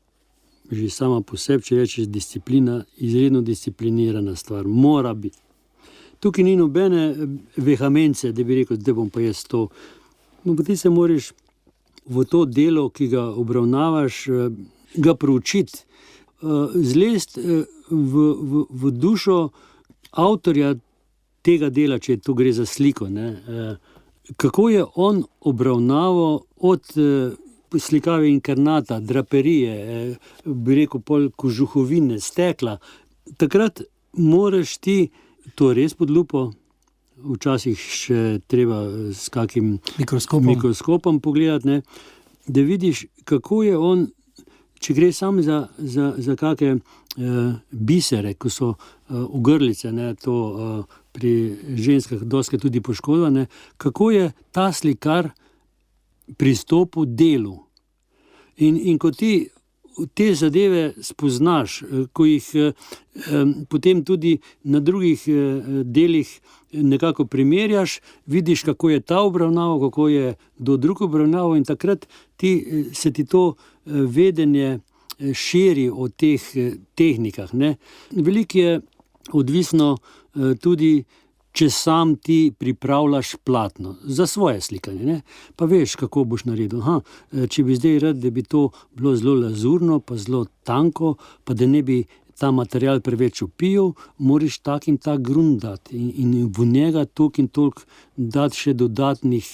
[SPEAKER 3] že sama po sebi, če rečeš disciplina, izredno disciplinirana stvar, mora biti. Tukaj ni nobene vehamence, da bi rekel, da bom pa jaz to. No, pa ti se moraš v to delo, ki ga obravnavaš, ga proučiti, zlesti v dušo avtorja tega dela, če to gre za sliko, ne. Kako je on obravnaval od slikave inkarnata, draperije, bi rekel pol kožuhovine, stekla. Takrat moraš ti to res pod lupo, včasih še treba s kakim mikroskopom pogledati, ne, da vidiš, kako je on, če gre samo za kake bisere, ko so ogrlice, ne, to pri ženskah doskrat tudi poškodovane, kako je ta slikar pristopu delu. In ko ti te zadeve spoznaš, ko jih potem tudi na drugih delih nekako primerjaš, vidiš, kako je ta obravnaval, kako je do drug obravnaval, in takrat se ti to vedenje širi o teh tehnikah, ne. Veliko je odvisno tudi, če sam ti pripravljaš platno za svoje slikanje, ne? Pa veš, kako boš naredil. Če bi zdaj rad, da bi to bilo zelo lazurno, pa zelo tanko, pa da ne bi ta material preveč opijal, moraš tak in tak grunt dati in v njega toliko in toliko dati še dodatnih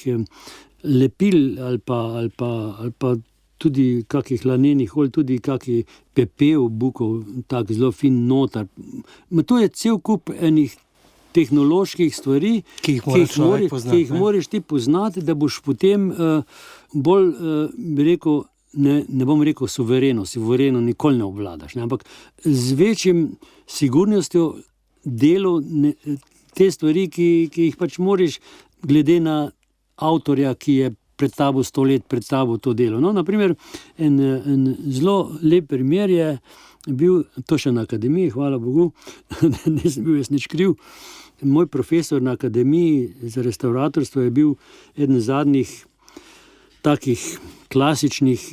[SPEAKER 3] lepil ali pa tudi kakih lanenih olj, tudi kakih pepel, bukov, tak zelo fin notar. To je cel kup enih tehnoloških stvari, ki jih moraš ti poznati, da boš potem bolj, bi rekel, ne bom rekel suvereno nikoli ne obvladaš, ne, ampak z večjim sigurnostjo delo te stvari, ki jih pač moraš glede na avtorja, ki je pred tabo 100 let pred tabo to delo. No, naprimer, en zelo lep primer je bil, to še na akademiji, hvala Bogu, nisem bil jaz nič kriv. Moj profesor na akademiji za restavratorstvo je bil eden zadnjih takih klasičnih,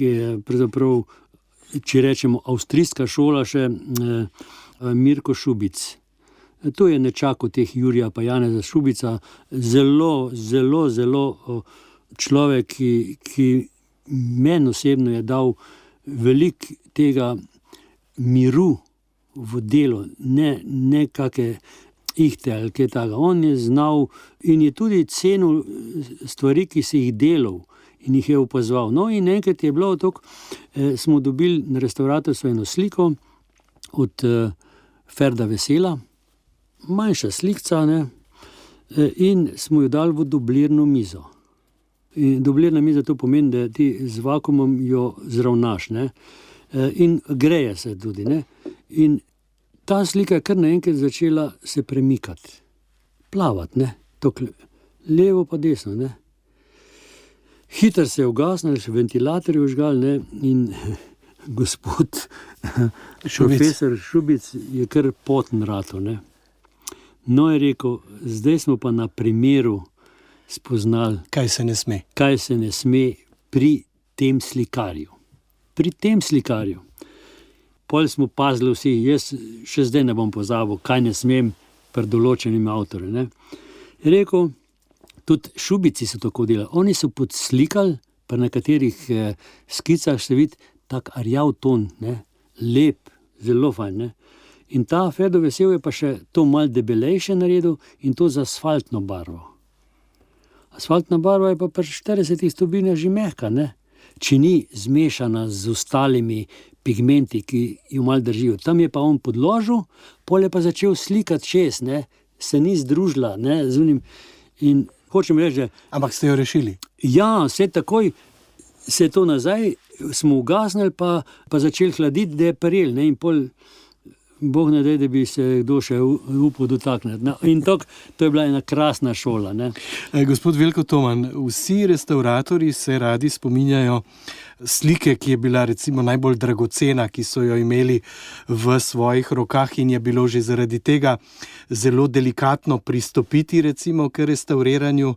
[SPEAKER 3] pravzaprav, če rečemo, avstrijska šola še, Mirko Šubic. To je nečak od teh Jurija pa Janeza Šubica, zelo človek, ki meni osebno je dal veliko tega miru v delo, ne kake ihte ali kaj takega. On je znal in je tudi cenil stvari, ki si jih delal in jih je opazoval. No, in enkrat je bilo tako, smo dobili na restavratorstvu eno sliko od Ferda Vesela, manjša slikca, ne, in smo jo dali v dublirno mizo. In dublirna miza to pomeni, da ti z vakuumom jo zravnaš, ne, in greje se tudi, ne. In ta slika je kar naenkrat začela se premikati, plavati, ne, tako levo pa desno, ne. Hitro se je ugasnil, še ventilator je vžgal, ne, in gospod profesor Šubic je kar poten ratal, ne. No, je rekel, zdaj smo pa na primeru spoznali,
[SPEAKER 2] kaj se ne sme
[SPEAKER 3] pri tem slikarju. pri tem slikarju, pol smo pazili vsi, jaz še zdaj ne bom pozabil, kaj ne smem pri določenim avtorju. Ne. Je rekel, tudi Šubici so tako delali. Oni so podslikali, pri nekaterih skicah se vidi tak rjav ton, ne, lep, zelo fajn. Ne. In ta Ferdo Vesel je pa še to malo debelejše naredil in to z asfaltno barvo. Asfaltna barva je pa pri 40 stopinjah že mehka, ne. Če ni zmešana z ostalimi pigmenti, ki jo malo držijo. Tam je pa on podložil, pol je pa začel slikati čez, ne, se ni združila, ne, z unim. In hočem reči,
[SPEAKER 2] Ampak ste jo rešili?
[SPEAKER 3] ja, vse takoj se je to nazaj, smo ugasnili, pa začeli hladiti, da je parel, ne, in pol, Bog ne daj, da bi se kdo še upal dotakniti. No, in to je bila ena krasna šola, ne.
[SPEAKER 2] Gospod Veljko Toman, vsi restauratorji se radi spominjajo slike, ki je bila recimo najbolj dragocena, ki so jo imeli v svojih rokah in je bilo že zaradi tega zelo delikatno pristopiti recimo k restauriranju.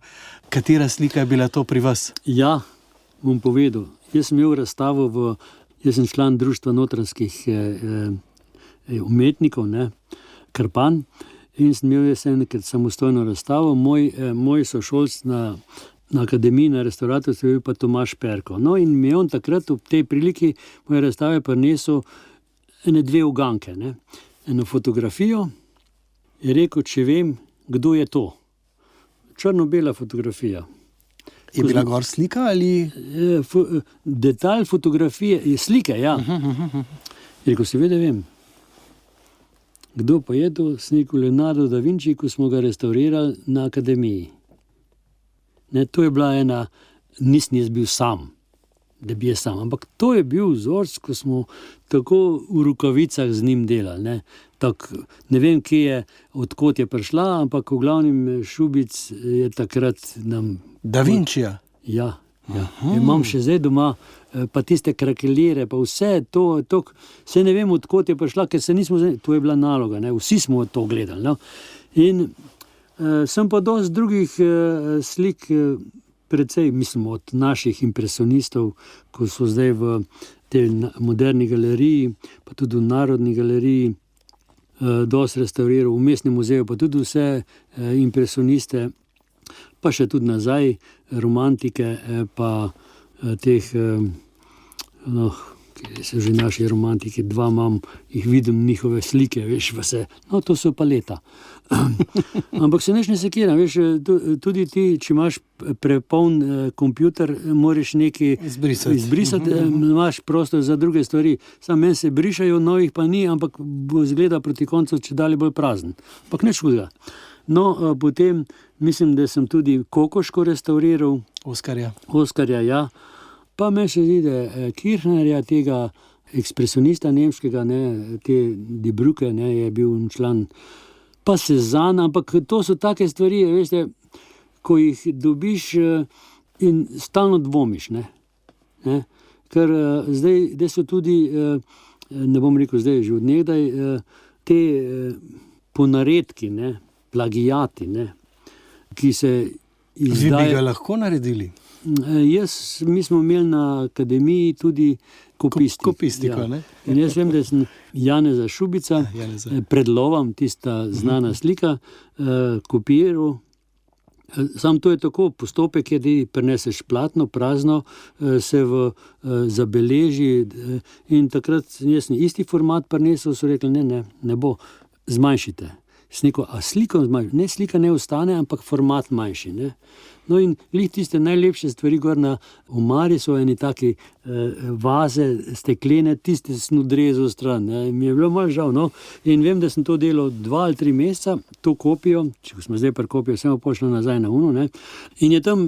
[SPEAKER 2] Katera slika je bila to pri vas?
[SPEAKER 3] Ja, bom povedal. Jaz sem imel razstavo jaz sem član Društva notranjskih umetnikov, ne, Krpan, in sem imel jaz enkrat samostojno razstavo. Moj sošolc na akademiji na restauratorstvu je bil pa Tomaž Perko. No, in mi je on takrat ob tej priliki moje razstave prinesel ene 2 uganke, ne. Eno fotografijo, je rekel, če vem, kdo je to. Črno-bela fotografija.
[SPEAKER 2] Je bila gor slika ali?
[SPEAKER 3] Detalj fotografije, slike, ja. Je rekel, seveda vem. Kdo pa je to? Sem rekel, Leonardo da Vinci, ko smo ga restaurirali na akademiji. Ne, to je bila ena, nisem jaz bil sam, da bi jaz sam, ampak to je bil vzorc, ko smo tako v rokavicah z njim delali. Ne. Ne vem, kje je, odkot je prišla, ampak v glavnem Šubic je takrat nam...
[SPEAKER 2] Da Vincija?
[SPEAKER 3] Ja. Imam še zdaj doma, pa tiste krakelire, pa vse to, vse ne vem, odkot je prišla, ker se nismo, to je bila naloga, ne, vsi smo to gledali. No. In sem pa dosti drugih slik, precej, mislim, od naših impresionistov, ko so zdaj v tej moderni galeriji, pa tudi v Narodni galeriji, dosti restauriral, v Mestnem muzeju, pa tudi vse impresioniste, pa še tudi nazaj, romantike, pa teh, kje so že naši romantiki, 2 imam, jih vidim njihove slike, veš, vse, no, to so pa leta. Ampak se nič ne sekiram, veš, tudi ti, če imaš prepoln kompjuter, moraš nekaj izbrisati, imaš prostor za druge stvari. Samo meni se brišajo, novih pa ni, ampak bo izgleda proti koncu čedalje bolj prazen. Ampak nič hudega. No, potem mislim, da sem tudi Kokoško restauriral. Oskarja, ja. Pa me še zdi, da Kirchnerja, tega ekspresionista nemškega, ne, te Die Brücke, ne, je bil član, pa Cézanne, ampak to so take stvari, veste, ko jih dobiš in stalno dvomiš, ne. Ker zdaj so tudi, ne bom rekel zdaj, že od nekdaj, te ponaredki, ne, plagijati, ne, ki se izdaje...
[SPEAKER 2] Vi bi ga lahko naredili?
[SPEAKER 3] Mi smo imeli na akademiji tudi
[SPEAKER 2] kopistiko, ja. Ne?
[SPEAKER 3] In jaz vem, da sem Janeza Šubica, Predlovam, tista znana slika, kopiral. Sam to je tako postopek, kjer ti prineseš platno, prazno, se zabeleži in takrat jaz sem isti format prinesel, so rekli, ne bo, zmanjšite. A sliko zmanjšiti? Ne, slika ne ostane, ampak format manjši. Ne? No in glih tiste najlepše stvari gor na omari so eni taki vaze, steklene, tiste sem odrezal stran. Ne? Mi je bilo malo žal. No? In vem, da sem to delal 2 ali 3 meseca, to kopijo, če smo zdaj pri kopijo, sem jo pošel nazaj na uno, ne? In je tam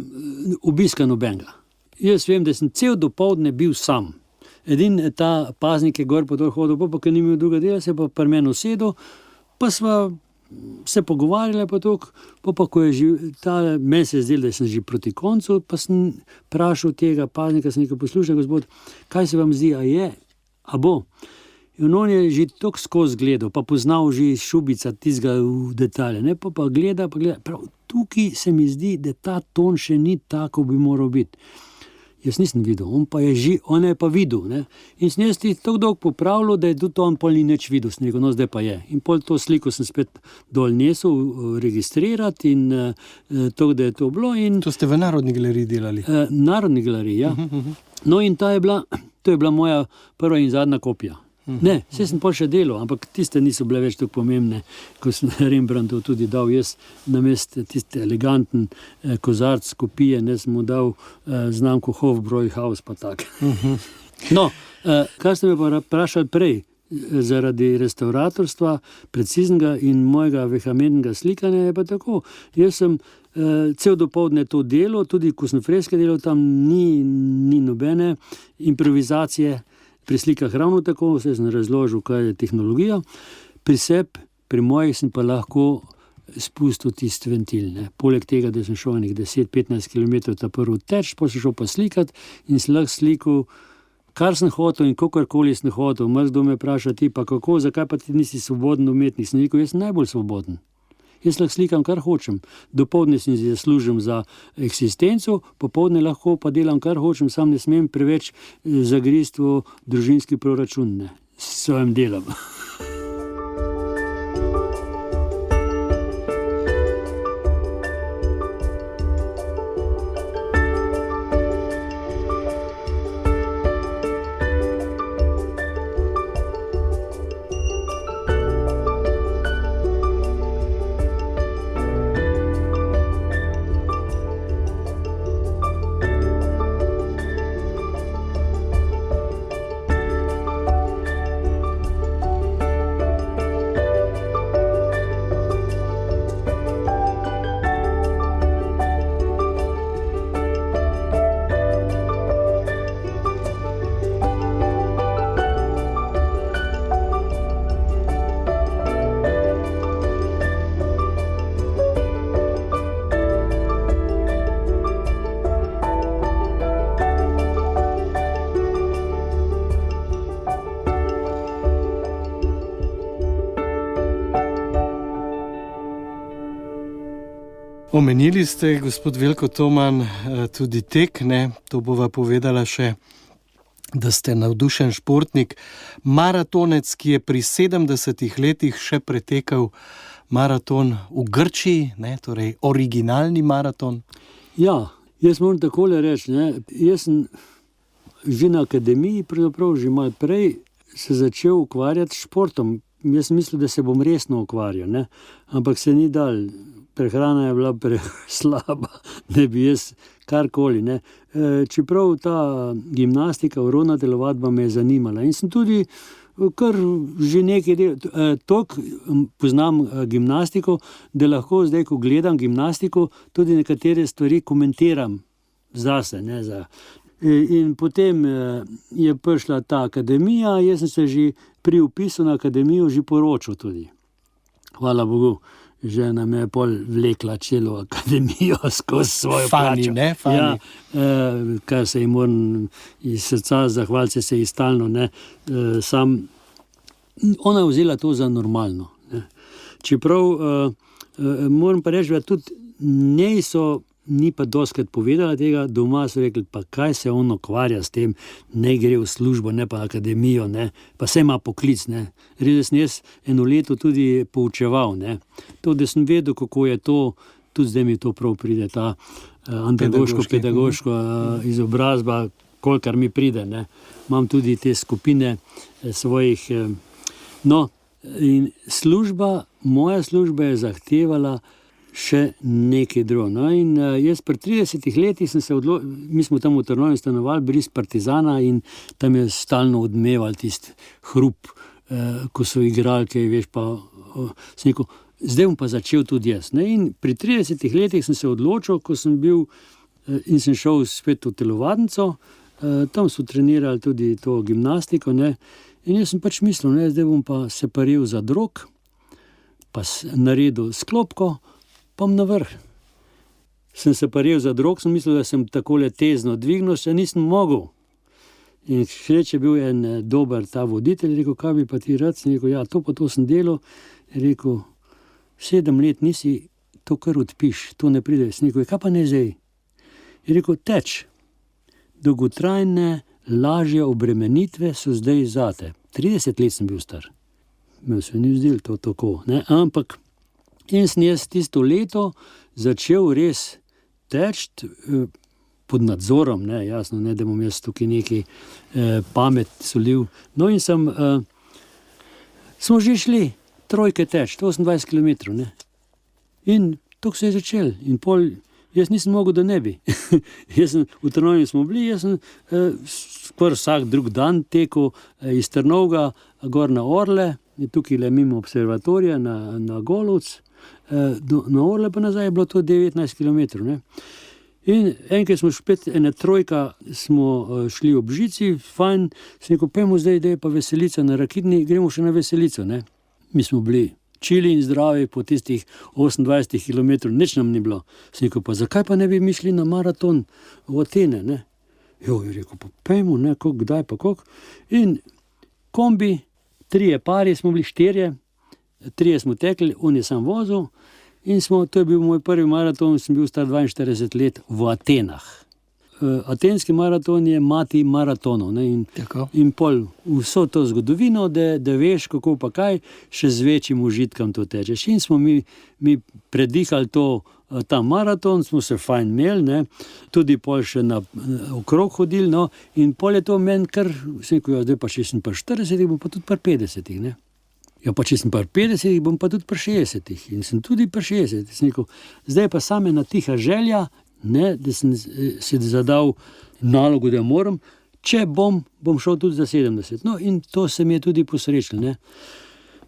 [SPEAKER 3] obiska nobenega. Jaz vem, da sem cel dopoldne bil sam. Edin ta paznik je gor po dol hodil, pa ker ni imel druga dela, se pa pri meni usedel, pa sva se pogovarjali pa toliko, pa ko je že meni se je zdelo, da sem že proti koncu, pa sem vprašal tega paznika, sem nekaj poslušal, gospod, kaj se vam zdi, a bo? In on je že toliko skozi gledal, pa poznal že Šubica tistega v detalje, ne, pa gleda, prav, tukaj se mi zdi, da ta ton še ni tako, bi moral biti. Jaz nisem videl, on je pa videl. Ne? In sem jaz tako dolgo popravljal, da je tudi on pol ni nič videl, sem rekel, no zdaj pa je. In pol to sliko sem spet dol nesel registrirati in to, da je to bilo. In,
[SPEAKER 2] to ste v Narodni galeriji delali?
[SPEAKER 3] Narodni galeriji, ja. No in to je bila moja prva in zadnja kopija. Ne, vse sem pol še delal, ampak tiste niso bile več tako pomembne, ko sem Rembrandtov tudi dal jaz namest tiste eleganten kozarc kopije, ne sem mu dal znamko Hofbräuhaus pa tak. No, kar ste me pa vprašali prej, zaradi restauratorstva, preciznega in mojega vehementnega slikanja je pa tako. Jaz sem cel dopoldne to delo, tudi ko sem freske delal, tam ni nobene improvizacije. Pri slikah ravno tako, se sem razložil, kaj je tehnologija. Pri sebi, pri mojih sem pa lahko spustil tisti ventil. Ne. Poleg tega, da sem šel 10-15 km ta prvi teč, pa sem šel pa slikati in sem lahko slikal, kar sem hotel in kakorkoli sem hotel. Marsikdo me vpraša, ti pa kako, zakaj pa ti nisi svoboden umetnik? Sem rekel, jaz sem najbolj svoboden. Jaz lahko slikam, kar hočem. Dopoldne si zaslužim za eksistenco, popoldne lahko pa delam, kar hočem, sam ne smem preveč zagristi v družinski proračun, ne, s svojim delom.
[SPEAKER 2] Omenili ste, gospod Veljko Toman, tudi tek, ne? To bova povedala še, da ste navdušen športnik, maratonec, ki je pri 70 letih še pretekel maraton v Grčiji, ne? Torej originalni maraton.
[SPEAKER 3] Ja, jaz moram takole reči, ne? Jaz sem že na akademiji, pravzaprav že malo prej, se začel ukvarjati s športom. Jaz sem mislil, da se bom resno ukvarjal, ne? Ampak se ni dal. Prehrana je bila preslaba, da bi jaz karkoli. Ne. Čeprav ta gimnastika, urona telovadba me je zanimala. In sem tudi kar že nekaj toliko poznam gimnastiko, da lahko zdaj, ko gledam gimnastiko, tudi nekatere stvari komentiram zase. Ne, in potem je prišla ta akademija, jaz sem se že pri vpisu na akademijo že poročil tudi. Hvala Bogu. Žena me je pol vlekla celo akademijo skozi svojo plačo.
[SPEAKER 2] Fani.
[SPEAKER 3] Ja, kar se ji moram iz srca zahvaliti, se ji stalno. Ne. Ona je vzela to za normalno. Ne. Čeprav moram pa reči, da tudi njej ni pa dostikrat povedala tega, doma so rekli, pa kaj se on ukvarja s tem, ne gre v službo, ne pa akademijo, ne, pa se ima poklic. Ne. Res sem jaz eno leto tudi poučeval. Ne. To, da sem vedel, kako je to, tudi zdaj mi to prav pride, ta andragoško-pedagoško izobrazba, kolikor mi pride. Ne. Imam tudi te skupine svojih. No, in moja služba je zahtevala še nekaj drugo. No, in jaz pri 30 letih sem se odločil, mi smo tam v Trnovem stanovali, blizu Partizana in tam je stalno odmeval tisti hrup, ko so igralke, veš, pa sem rekel, zdaj bom pa začel tudi jaz. Ne? In pri 30 letih sem se odločil, ko sem bil in sem šel spet v telovadnico, tam so trenirali tudi to gimnastiko, ne? In jaz sem pač mislil, ne, zdaj bom pa se paril za drog, pa naredil sklopko, pa na vrh. Sem se paril za drog, sem mislil, da sem takole tezno dvignil, se nisem mogel. In še je bil en dober ta voditelj, rekel, kaj bi pa ti rad? Sem rekel, ja, to pa to sem delal. Rekel, 7 let nisi, to kar odpiš, to ne pride. Sem rekel, kaj pa ne zdaj? Je rekel, teč. dolgotrajne, lažje obremenitve so zdaj zate. 30 let sem bil star. Me se ni zdelo to tako, ne? Ampak in sem jaz tisto leto začel res teči pod nadzorom, ne? Jasno, ne, da bom jaz tukaj neki pamet solil. No in smo že šli trojke teči, 28 km, ne? In tako se je začel. In pol, jaz nisem mogel, da ne bi. V Trnovem smo bili, jaz sem skoraj vsak drug dan tekel iz Trnovega gor na Orle, tukaj le mimo observatorija na Golovc, na Orle pa nazaj je bilo to 19 km, ne? In enkrat smo spet, ena trojka smo šli ob žici, fajn, sem rekel, pojmo zdaj, da je pa Veselica na Rakitni, gremo še na Veselico, ne? Mi smo bili čili in zdravi po tistih 28 km, nič nam ni bilo. Sem rekel, pa zakaj pa ne bi mišli na maraton v Atene, ne? Jo, je rekel, pa pojmo, ne, kdaj pa koliko. In kombi, 3 pari smo bili, 4, 3 smo tekli, on je sam vozil. In to je bil moj prvi maraton, sem bil star 42 let v Atenah. Atenski maraton je mati maratonov, ne? In pol vso to zgodovino, da veš, kako pa kaj, še z večjim užitkom to tečeš. In smo mi predihali ta maraton, smo se fajn imeli, ne? Tudi pol še okrog hodili, no? In pol je to meni kar, sem rekel, zdaj pa če sem pa 40, bom pa tudi pa 50, ne? Ja, pa če sem pa 50, bom pa tudi pri 60. In sem tudi pri 60. Sem rekel, zdaj pa sama ena tiha želja, ne, da sem se zadal nalogo, da moram, če bom šel tudi za 70. No, in to se mi je tudi posrečilo, ne.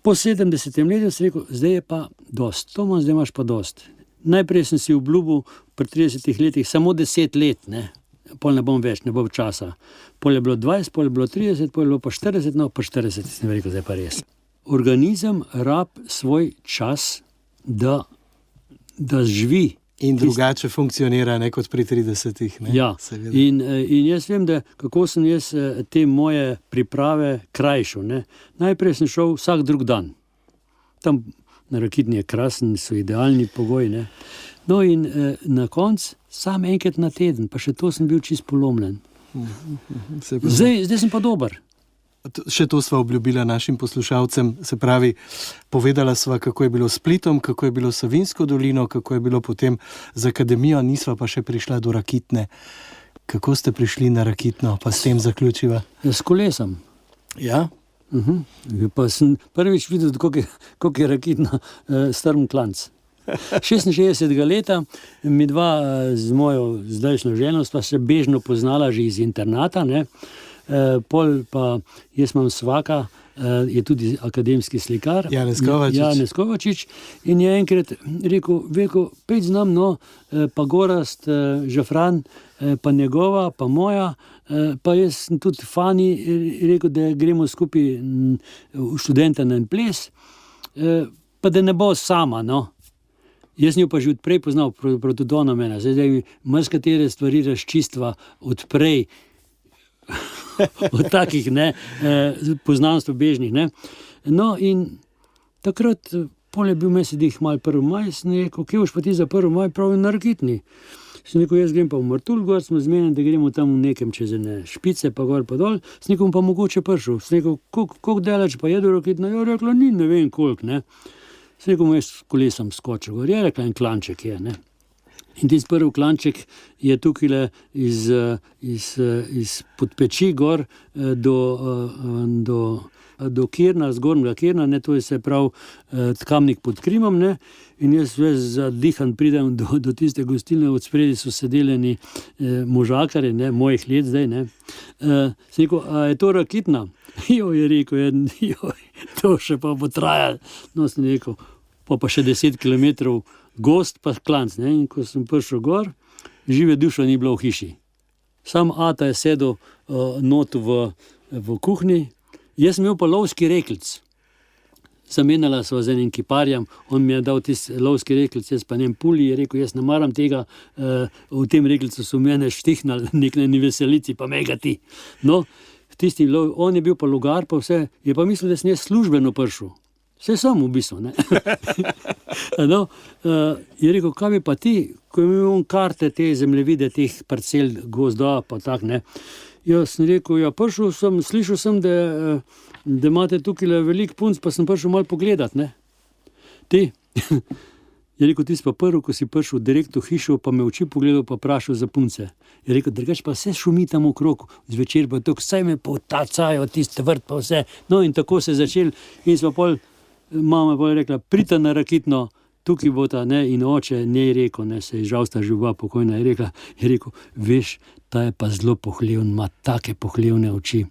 [SPEAKER 3] Po 70. letu sem rekel, zdaj je pa dost. Toman, zdaj imaš pa dost. Najprej sem si obljubil pri 30 letih samo 10 let, ne. Pol ne bom več, ne bo časa. Pol je bilo 20, pol je bilo 30, pol je bilo pa 40, no pa 40 sem rekel, zdaj pa res. Organizem rab svoj čas, da živi.
[SPEAKER 2] In drugače funkcionira, ne kot pri 30-ih. Ne?
[SPEAKER 3] Ja, in jaz vem, da kako sem jaz te moje priprave krajšal, ne. Najprej sem šel vsak drug dan. Tam na Rakitni je krasen, so idealni pogoji, ne. No in na koncu sam enkrat na teden, pa še to sem bil čist polomljen. Zdaj sem pa dober.
[SPEAKER 2] Še to sva obljubila našim poslušalcem, se pravi, povedala sva, kako je bilo s Splitom, kako je bilo s Savinjsko dolino, kako je bilo potem z akademijo, nisva pa še prišla do Rakitne. Kako ste prišli na Rakitno, pa s tem zaključiva?
[SPEAKER 3] S kolesom.
[SPEAKER 2] Ja?
[SPEAKER 3] Pa sem prvič videl, koliko je Rakitna strm klanc. 66 leta, mi dva z mojo zdajšnjo ženo sva se bežno poznala že iz internata, ne. Pol pa jaz imam svaka, je tudi akademski slikar.
[SPEAKER 2] Janez
[SPEAKER 3] Kovačič. In je enkrat rekel, Veko, pejď z nam, no, pa Gorazd, Žafran, pa njegova, pa moja, pa jaz sem tudi Fani rekel, da gremo skupaj v študenta na en ples, pa da ne bo sama, no. Jaz njo pa že odprej poznal, proti Dona mene, zdaj mi marskatere stvari razčistva odprej, od takih, ne, poznanstv bežnih, ne. No in takrat, pol je bil mesec dih malo 1. maj, sem rekel, kje boš pa ti za 1. maj, pravi na Rakitni. Sem rekel, jaz grem pa v Martul gor, smo zmenili, da gremo tam v nekem čez ene špice, pa gor pa dol, sem rekel, pa mogoče prišel. Sem rekel, koliko daleč pa je do Rakitna? Ja, rekla, ni, ne vem koliko, ne. Sem rekel, jaz s kolesom skočil gor, je rekla, en klanček je, ne. In tisti prvi klanček je tukaj iz Podpeči gor do Kirna, zgornjega Kirna, ne, to je se prav Tkamnik pod Krimom, ne, in jaz zadihan pridem do tiste gostilne, od spredi so sedeleni možakari, ne, mojih let zdaj, ne. Sem rekel, a je to Rakitna? Jo, je rekel, to še pa bo trajalo. No, sem rekel, pa še 10 kilometrov gost pa klanc, ne, in ko sem prišel gor, žive duša ni bilo v hiši. Sam ata je sedel not v kuhinji, jaz sem imel pa lovski rekelc. Zamenjala sva z enim kiparjem, on mi je dal tisti lovski rekelc, jaz pa njem puli, je rekel, jaz ne maram tega, v tem rekelcu so mene štihnali, nek na Veselici, pa mega ti. No, on je bil pa lugar, pa vse, je pa mislil, da sem jaz službeno prišel. Vse sem v bistvu. Ne? No, je rekel, kaj bi pa ti, ko imamo karte, te zemljevide, teh parcel, gozda, pa tak, ne. Jaz sem rekel, ja, slišal sem, da imate tukaj veliko punc, pa sem prišel malo pogledat, ne. Ti, je rekel, ti si pa prvi, ko si prišel direkt v hišo, pa me v oči pogledal, pa vprašal za punce. Je rekel, drugače pa vse šumi tam okrog, zvečer pa tako, vse me potacajo, tiste vrt pa vse. No in tako se je začel in smo pol, mama je rekla, pridite na Rakitno, tukaj bo ta, ne, in oče njej rekel, ne, se je žal sta živa pokojna, je rekel, veš, ta je pa zelo pohlevn, ima take pohlevne oči.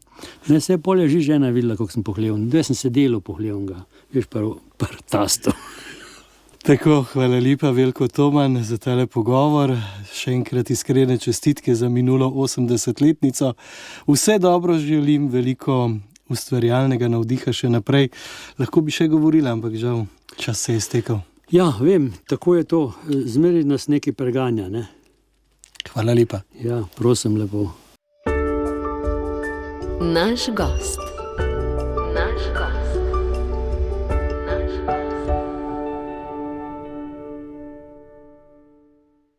[SPEAKER 3] Ne, se je pol že žena videla, kako sem pohlevn, da sem se delal pohlevnega, veš, par tasto.
[SPEAKER 2] Tako, hvala lepa, Veljko Toman, za tale pogovor. Še enkrat iskrene čestitke za minulo 80-letnico. Vse dobro želim, veliko ustvarjalnega navdiha še naprej. Lahko bi še govorila, ampak žal, čas se je iztekel.
[SPEAKER 3] Ja, vem, tako je to. Zmeraj nas nekaj preganja, ne?
[SPEAKER 2] Hvala lepa.
[SPEAKER 3] Ja, prosim lepo.
[SPEAKER 1] Naš gost.